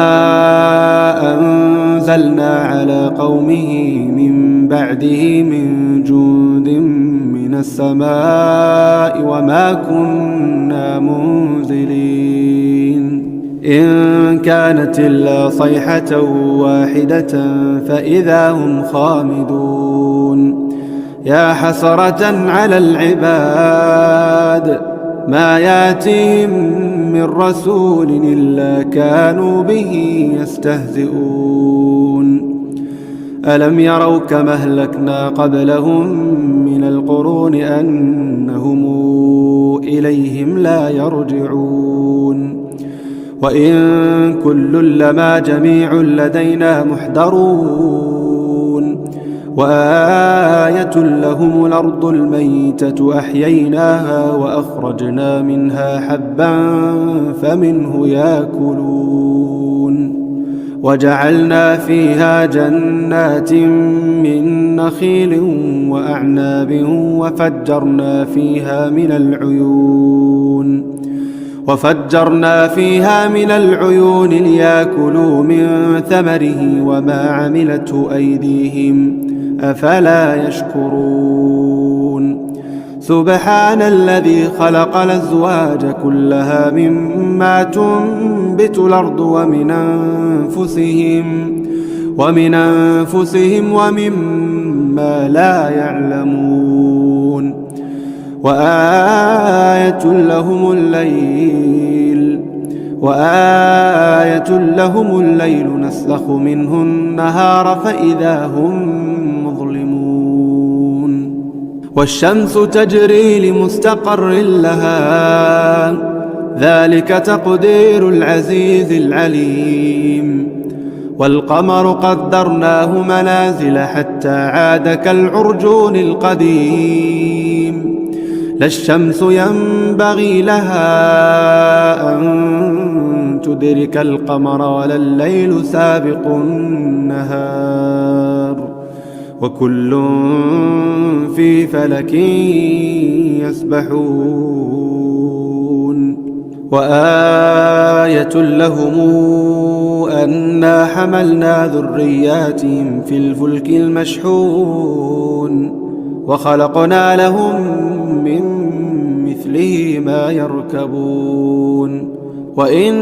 أنزلنا على قومه من بعده من جند من السماء وما كنا منزلين إن كانت إلا صيحة واحدة فإذا هم خامدون يا حسرة على العباد ما ياتيهم من رسول إلا كانوا به يستهزئون ألم يروا كما أهلكنا قبلهم من القرون أنهم إليهم لا يرجعون وإن كل لما جميع لدينا محضرون وآية لهم الأرض الميتة أحييناها وأخرجنا منها حبا فمنه يأكلون وجعلنا فيها جنات من نخيل وأعناب وفجرنا فيها من العيون ليأكلوا من ثمره وما عملته أيديهم أفلا يشكرون سبحان الذي خلق الأزواج كلها مما تنبت الأرض ومن أنفسهم ومما لا يعلمون وآية لهم الليل نسلخ منه النهار فإذا هم مظلمون والشمس تجري لمستقر لها ذلك تقدير العزيز العليم والقمر قدرناه منازل حتى عاد كالعرجون القديم لا الشمس ينبغي لها أن تدرك القمر ولا الليل سابق النهار وكل في فلك يسبحون وآية لهم أنا حملنا ذرياتهم في الفلك المشحون وخلقنا لهم من مثله ما يركبون وإن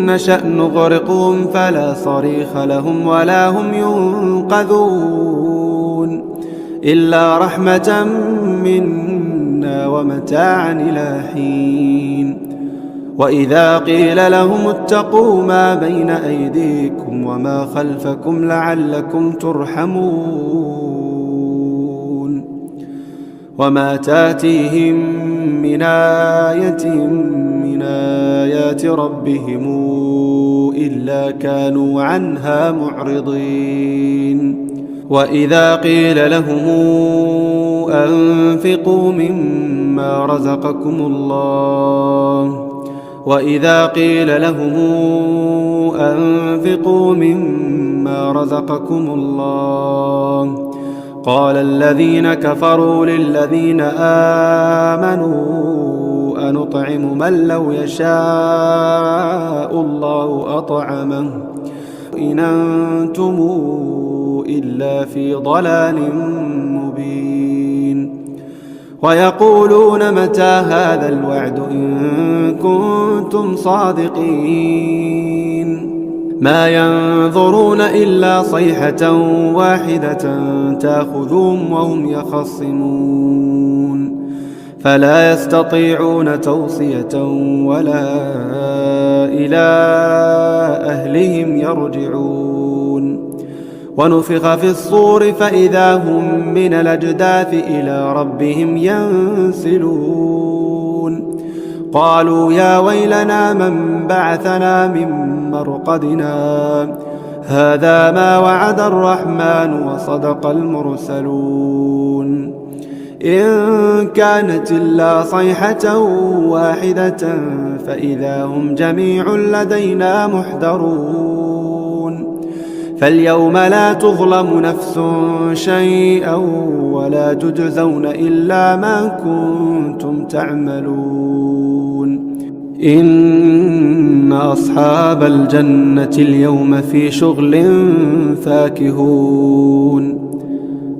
نشأ نغرقهم فلا صريخ لهم ولا هم ينقذون إلا رحمة منا ومتاعا إلى حين وإذا قيل لهم اتقوا ما بين أيديكم وما خلفكم لعلكم ترحمون وما تاتيهم من آية من آيات ربهم إلا كانوا عنها معرضين وإذا قيل لهم أنفقوا مما رزقكم الله قال الذين كفروا للذين آمنوا أنطعم من لو يشاء الله أطعمه إن أنتم إلا في ضلال مبين ويقولون متى هذا الوعد إن كنتم صادقين ما ينظرون إلا صيحة واحدة تأخذهم وهم يخصمون فلا يستطيعون توصية ولا إلى أهلهم يرجعون ونفخ في الصور فإذا هم من الأجداث إلى ربهم ينسلون قالوا يا ويلنا من بعثنا من مرقدنا هذا ما وعد الرحمن وصدق المرسلون إن كانت إلا صيحة واحدة فإذا هم جميع لدينا محضرون فاليوم لا تظلم نفس شيئا ولا تجزون إلا ما كنتم تعملون إن أصحاب الجنة اليوم في شغل فاكهون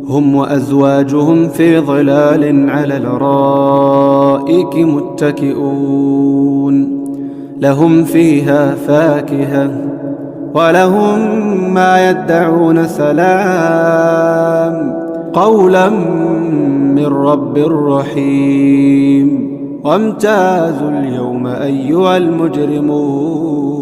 هم وأزواجهم في ظلال على الأرائك متكئون لهم فيها فاكهة ولهم ما يدعون سلام قولا من رب رحيم وامتازوا اليوم أيها المجرمون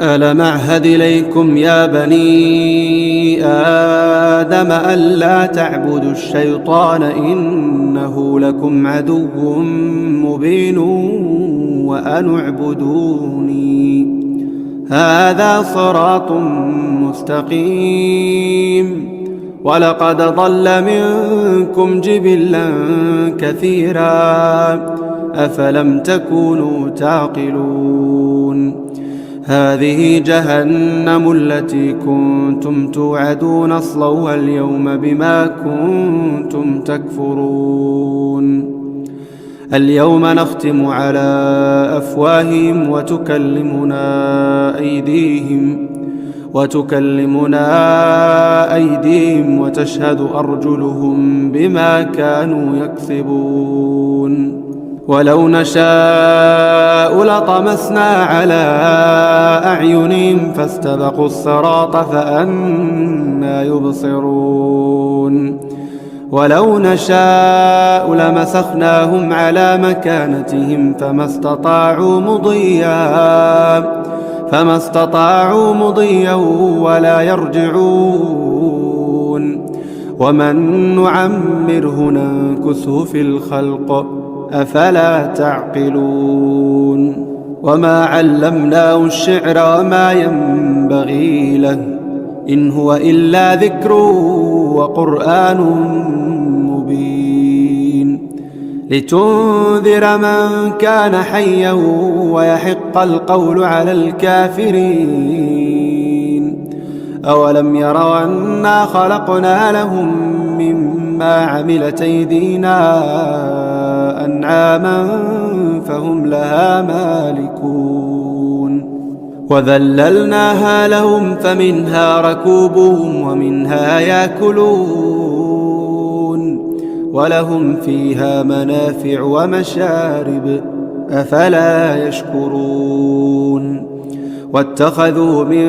ألم أعهد إليكم يا بني آدم ألا تعبدوا الشيطان إنه لكم عدو مبين وأن اعبدوني هذا صراط مستقيم ولقد ضل منكم جبلا كثيرا أفلم تكونوا تعقلون هذه جهنم التي كنتم توعدون اصلوها اليوم بما كنتم تكفرون اليوم نختم على أفواههم وتكلمنا أيديهم وتشهد أرجلهم بما كانوا يكسبون ولو نشاء لطمسنا على أعينهم فاستبقوا الصراط فأنى يبصرون ولو نشاء لمسخناهم على مكانتهم فما استطاعوا مضيا ولا يرجعون ومن نعمره ننكسه في الخلق أفلا تعقلون وما علمناه الشعر وما ينبغي له إن هو إلا ذكر وقرآن مبين لتنذر من كان حيا ويحق القول على الكافرين أولم يروا أنا خلقنا لهم مما عملت أيدينا أنعاما فهم لها مالكون وذللناها لهم فمنها ركوبهم ومنها يأكلون ولهم فيها منافع ومشارب أفلا يشكرون واتخذوا من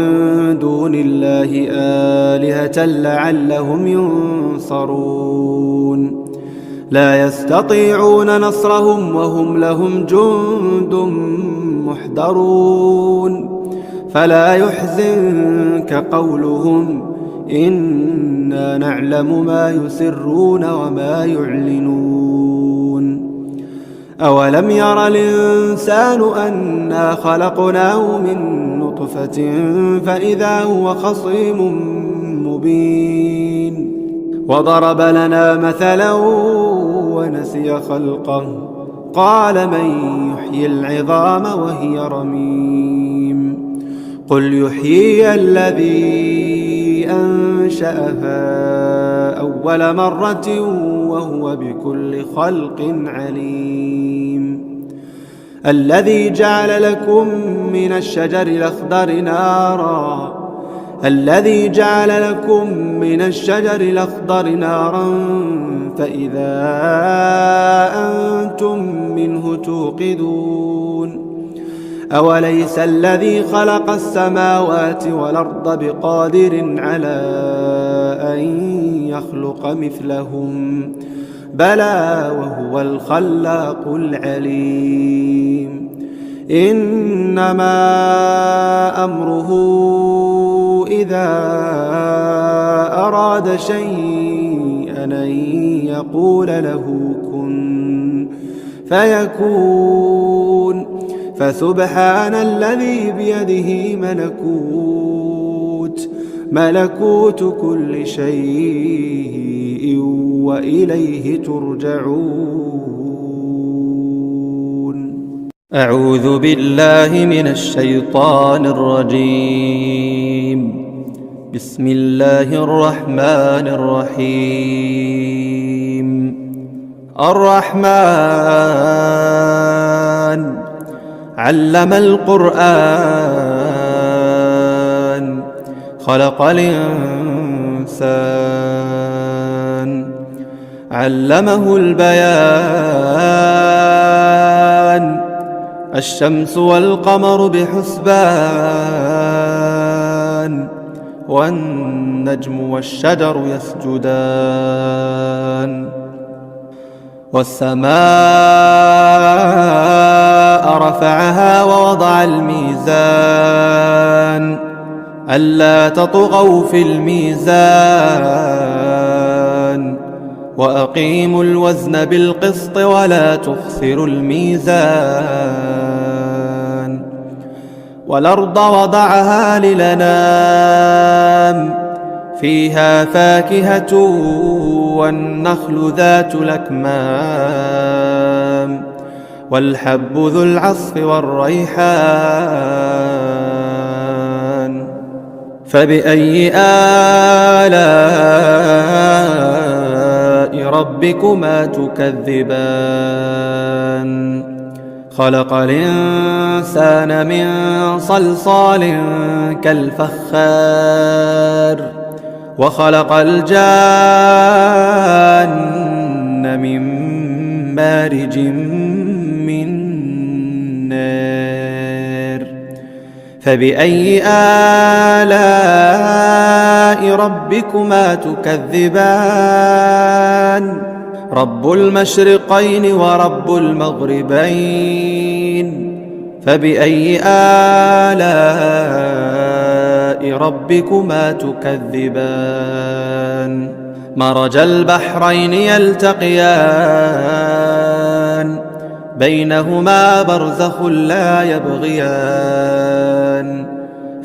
دون الله آلهة لعلهم ينصرون لا يستطيعون نصرهم وهم لهم جند محضرون فلا يحزنك قولهم إنا نعلم ما يسرون وما يعلنون أولم ير الإنسان أنا خلقناه من نطفة فإذا هو خصيم مبين وضرب لنا مثلا ونسي خلقه قال من يحيي العظام وهي رميم قل يحيي الذي أنشأها أول مرة وهو بكل خلق عليم الذي جعل لكم من الشجر الأخضر نارا فإذا أنتم منه توقدون أوليس الذي خلق السماوات والأرض بقادر على أن يخلق مثلهم بلى وهو الخلاق العليم إنما أمره إذا أراد شيئا أن يقول له كن فيكون فسبحان الذي بيده ملكوت كل شيء وإليه ترجعون. أعوذ بالله من الشيطان الرجيم. بسم الله الرحمن الرحيم. الرحمن علم القرآن خلق الإنسان علمه البيان الشمس والقمر بحسبان والنجم والشجر يسجدان والسماء رفعها ووضع الميزان ألا تطغوا في الميزان وأقيموا الوزن بالقسط ولا تخسروا الميزان والأرض وضعها للأنام فيها فاكهة والنخل ذات الأكمام والحب ذو العصف والريحان فبأي آلاء ربكما تكذبان خلق الإنسان من صلصال كالفخار وخلق الجان من مارج من نار فبأي آلاء ربكما تكذبان رب المشرقين ورب المغربين فبأي آلاء ربكما تكذبان مرج البحرين يلتقيان بينهما برزخ لا يبغيان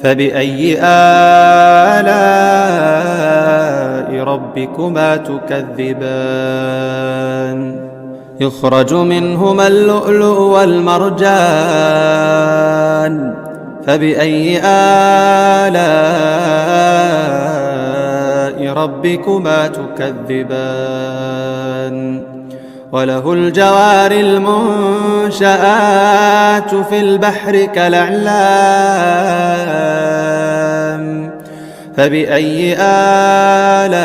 فبأي آلاء ربكما تكذبان يخرج منهما اللؤلؤ والمرجان فبأي آلاء ربكما تكذبان وله الجوار المنشآت في البحر كالأعلام فبأي آلاء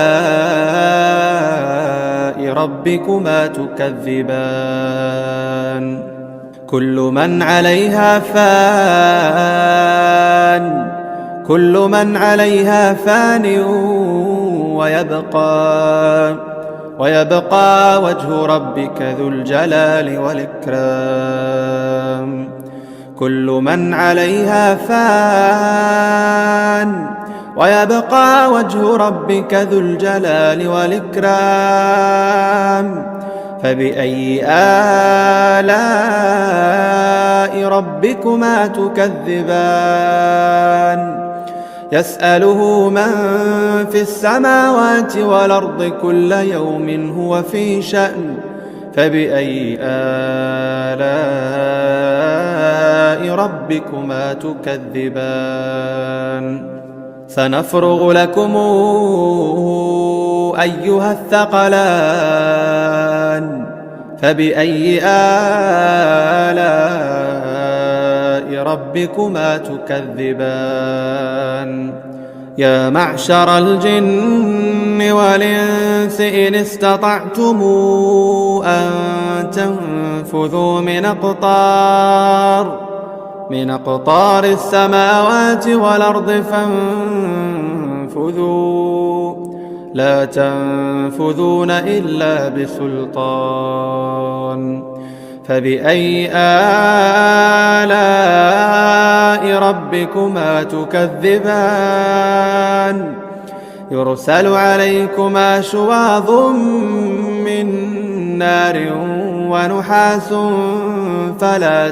ربكما تكذبان كل من عليها فان ويبقى وجه ربك ذو الجلال والإكرام كل من عليها فان ويبقى وجه ربك ذو الجلال والإكرام فبأي آلاء ربكما تكذبان يسأله من في السماوات والأرض كل يوم هو في شأن فبأي آلاء ربكما تكذبان سنفرغ لكم أيها الثقلان فبأي آلاء ربكما تكذبان يا معشر الجن والإنس إن استطعتم أن تنفذوا من أقطار السماوات والأرض فانفذوا لا تنفذون إلا بسلطان فبأي آلاء ربكما تكذبان يرسل عليكما شواظ من نار ونحاس فلا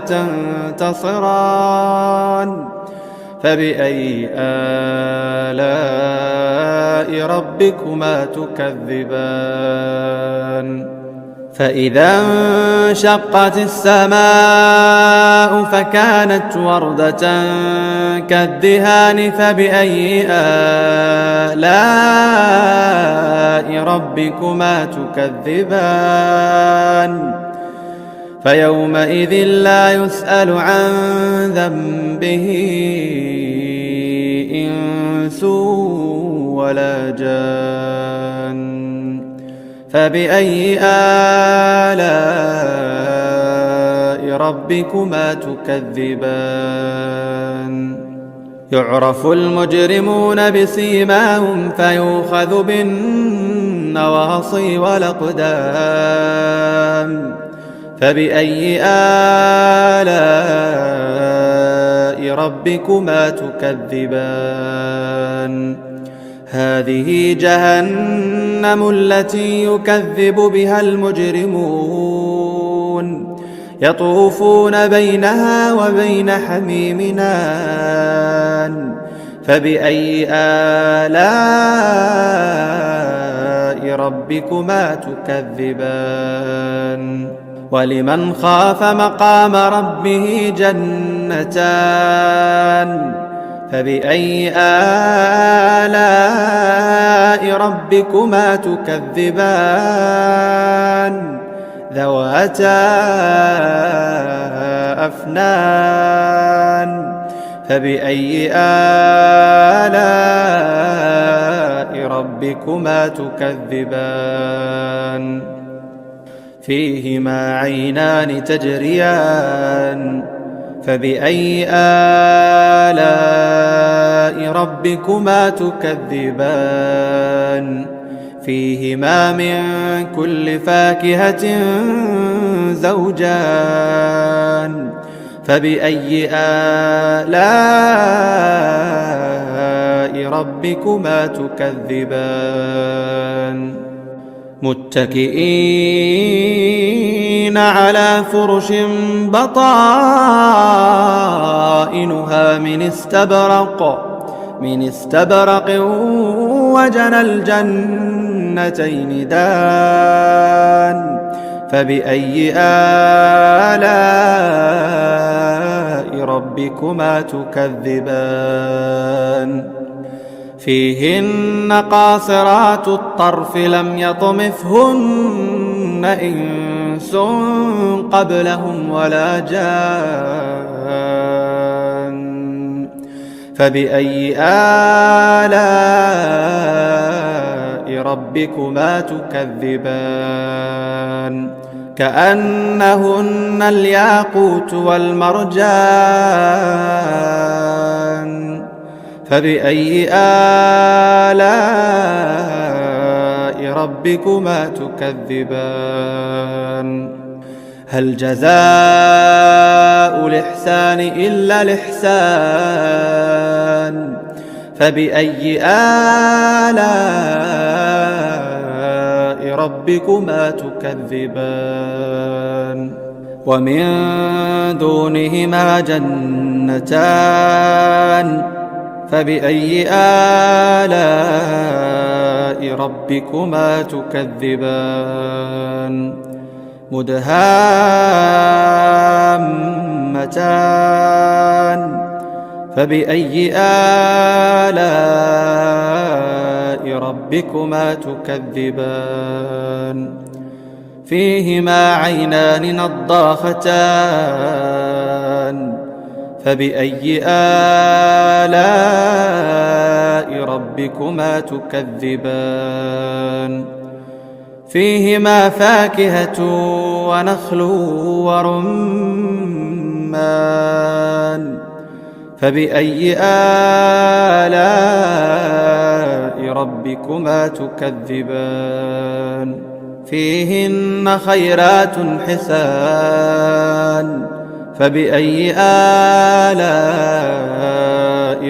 تنتصران فبأي آلاء ربكما تكذبان فإذا انشقت السماء فكانت وردة كالدهان فبأي آلاء ربكما تكذبان فيومئذ لا يسأل عن ذنبه إنس ولا جان فبأي آلاء ربكما تكذبان يعرف المجرمون بسيماهم فيؤخذ بالنواصي والأقدام فبأي آلاء ربكما تكذبان هذه جهنم التي يكذب بها المجرمون يطوفون بينها وبين حميم آن فبأي آلاء ربكما تكذبان ولمن خاف مقام ربه جنتان فبأي آلاء ربكما تكذبان ذواتا أفنان فبأي آلاء ربكما تكذبان فيهما عينان تجريان فبأي آلاء ربكما تكذبان فيهما من كل فاكهة زوجان فبأي آلاء ربكما تكذبان متكئين على فرش بطائنها من استبرق وجنى الجنتين دان فبأي آلاء ربكما تكذبان فيهن قاصرات الطرف لم يطمثهن إنس قبلهم ولا جان فبأي آلاء ربكما تكذبان كأنهن الياقوت والمرجان فبأي آلاء ربكما تكذبان هل جزاء الإحسان إلا الإحسان فبأي آلاء ربكما تكذبان ومن دونهما جنتان فبأي آلاء ربكما تكذبان مدهامتان فبأي آلاء ربكما تكذبان فيهما عينان نضاختان فبأي آلاء ربكما تكذبان فيهما فاكهة ونخل ورمان رمان فبأي آلاء ربكما تكذبان فيهن خيرات حسان فبأي آلاء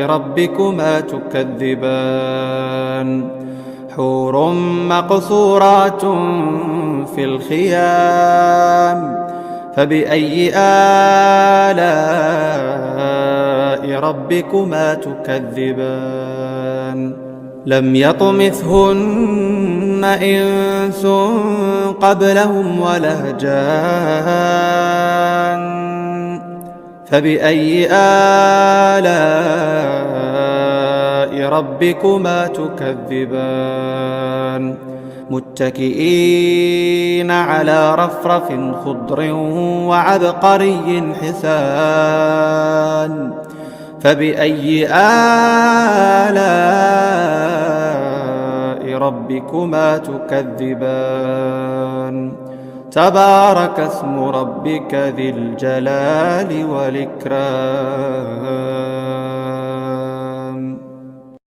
ربكما تكذبان حور مقصورات في الخيام فبأي آلاء ربكما تكذبان لم يطمثهن إنس قبلهم ولا جان فبأي آلاء ربكما تكذبان متكئين على رفرف خضر وعبقري حسان فبأي آلاء ربكما تكذبان تبارك اسم ربك ذي الجلال والإكرام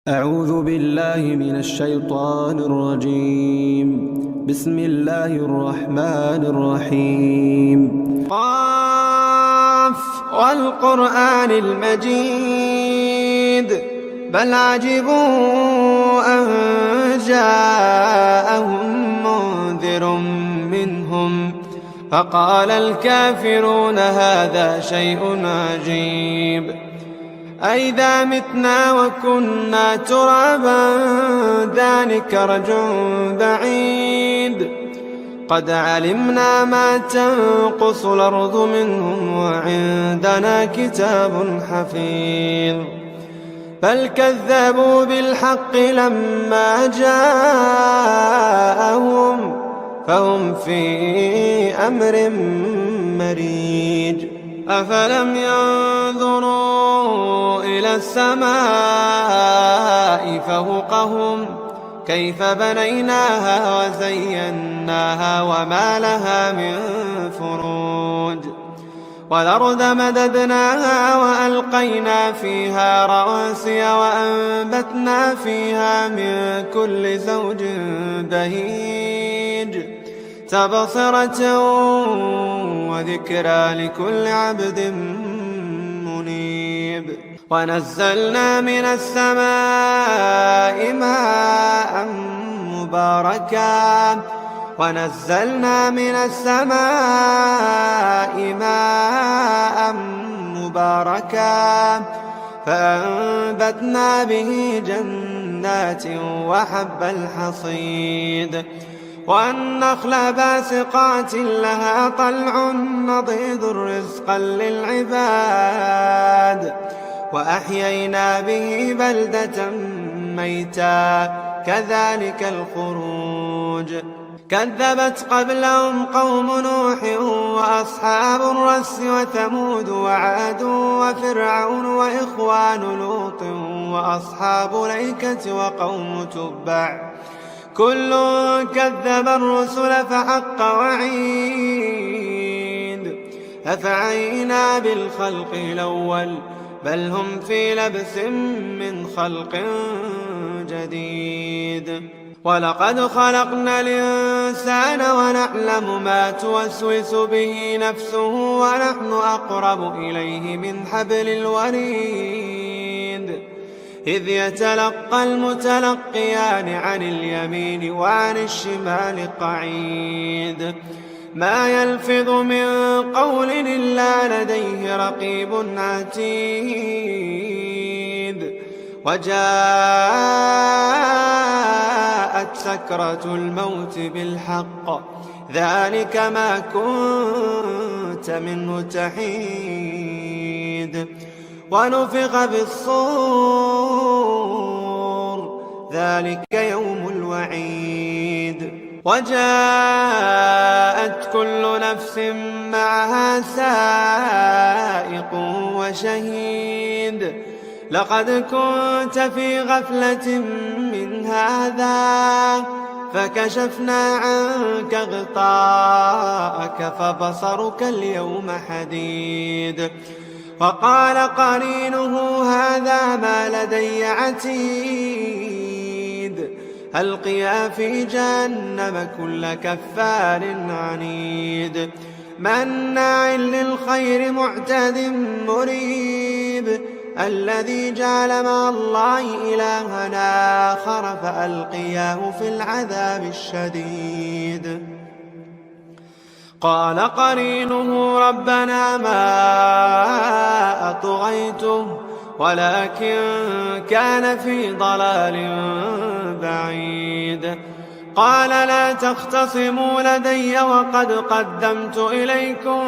أعوذ بالله من الشيطان الرجيم بسم الله الرحمن الرحيم قاف والقرآن المجيد بل عجبوا أن جاءهم منذر منهم فقال الكافرون هذا شيء عجيب أئذا متنا وكنا ترابا ذلك رجع بعيد قد علمنا ما تنقص الأرض منهم وعندنا كتاب حفيظ بل كذبوا بالحق لما جاءهم فهم في أمر مريج أفلم ينظروا إلى السماء فوقهم كيف بنيناها وزيناها وما لها من فروج والأرض مددناها وألقينا فيها رواسي وأنبتنا فيها من كل زوج بهيج تبصرة وذكرى لكل عبد منيب ونزلنا من السماء ماء مباركا ونزلنا من السماء ماء مباركا فأنبتنا به جنات وحب الحصيد والنخل باسقات لها طلع نضيد رزقا للعباد وأحيينا به بلدة ميتا كذلك الخروج كذبت قبلهم قوم نوح وأصحاب الرس وثمود وعاد وفرعون وإخوان لوط وأصحاب الأيكة وقوم تبع كل كذب الرسل فحق وعيد أفعينا بالخلق الأول بل هم في لبس من خلق جديد ولقد خلقنا الإنسان ونعلم ما توسوس به نفسه ونحن أقرب إليه من حبل الوريد إذ يتلقى المتلقيان عن اليمين وعن الشمال قعيد ما يلفظ من قول إلا لديه رقيب عتيد وجاءت سكرة الموت بالحق ذلك ما كنت منه تحيد ونفخ بالصور ذلك يوم الوعيد وجاءت كل نفس معها سائق وشهيد لقد كنت في غفلة من هذا فكشفنا عنك غطاءك فبصرك اليوم حديد. وقال قرينه هذا ما لدي عتيد. ألقيا في جهنم كل كفار عنيد مناع للخير معتد مريب الذي جعل مع الله إلها آخر فألقياه في العذاب الشديد. قال قرينه ربنا ما أطغيته ولكن كان في ضلال بعيد. قال لا تختصموا لدي وقد قدمت إليكم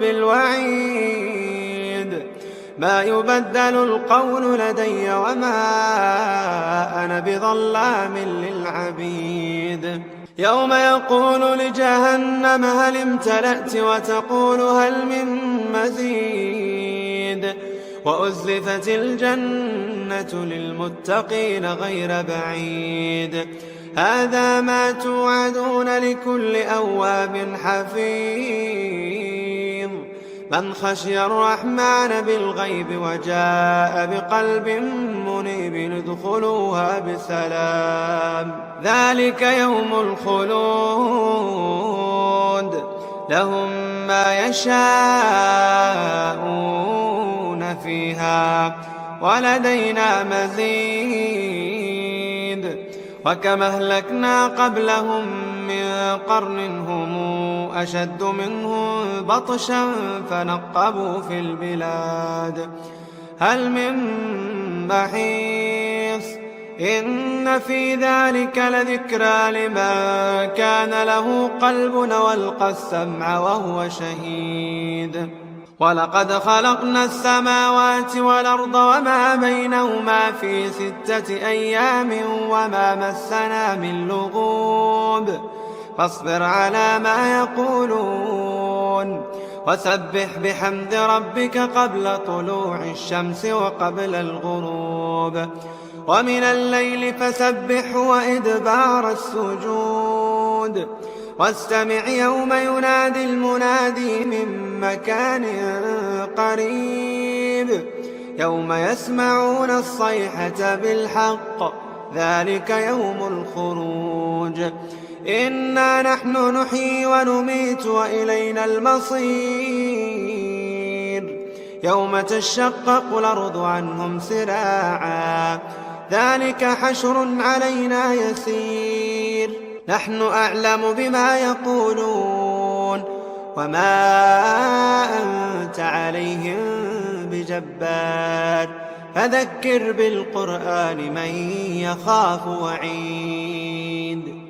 بالوعيد. ما يبدل القول لدي وما أنا بظلام للعبيد. يوم يقول لجهنم هل امتلأت وتقول هل من مزيد. وأزلفت الجنة للمتقين غير بعيد. هذا ما توعدون لكل أواب حفيظ من خشي الرحمن بالغيب وجاء بقلب منيب ادخلوها بسلام. ذلك يوم الخلود لهم ما يشاءون فيها ولدينا مزيد. وكم أهلكنا قبلهم من قرن هم أشد منهم بطشا فنقبوا في البلاد هل من محيص. إن في ذلك لذكرى لمن كان له قلب والقى السمع وهو شهيد. ولقد خلقنا السماوات والأرض وما بينهما في 6 أيام وما مسنا من لغوب. فاصبر على ما يقولون وسبح بحمد ربك قبل طلوع الشمس وقبل الغروب ومن الليل فسبح وإدبار السجود. واستمع يوم ينادي المنادي من مكان قريب يوم يسمعون الصيحة بالحق ذلك يوم الخروج. إنا نحن نحيي ونميت وإلينا المصير. يوم تشقق الأرض عنهم سراعا ذلك حشر علينا يسير. نحن أعلم بما يقولون وما أنت عليهم بجبار. فذكر بالقرآن من يخاف وعيد.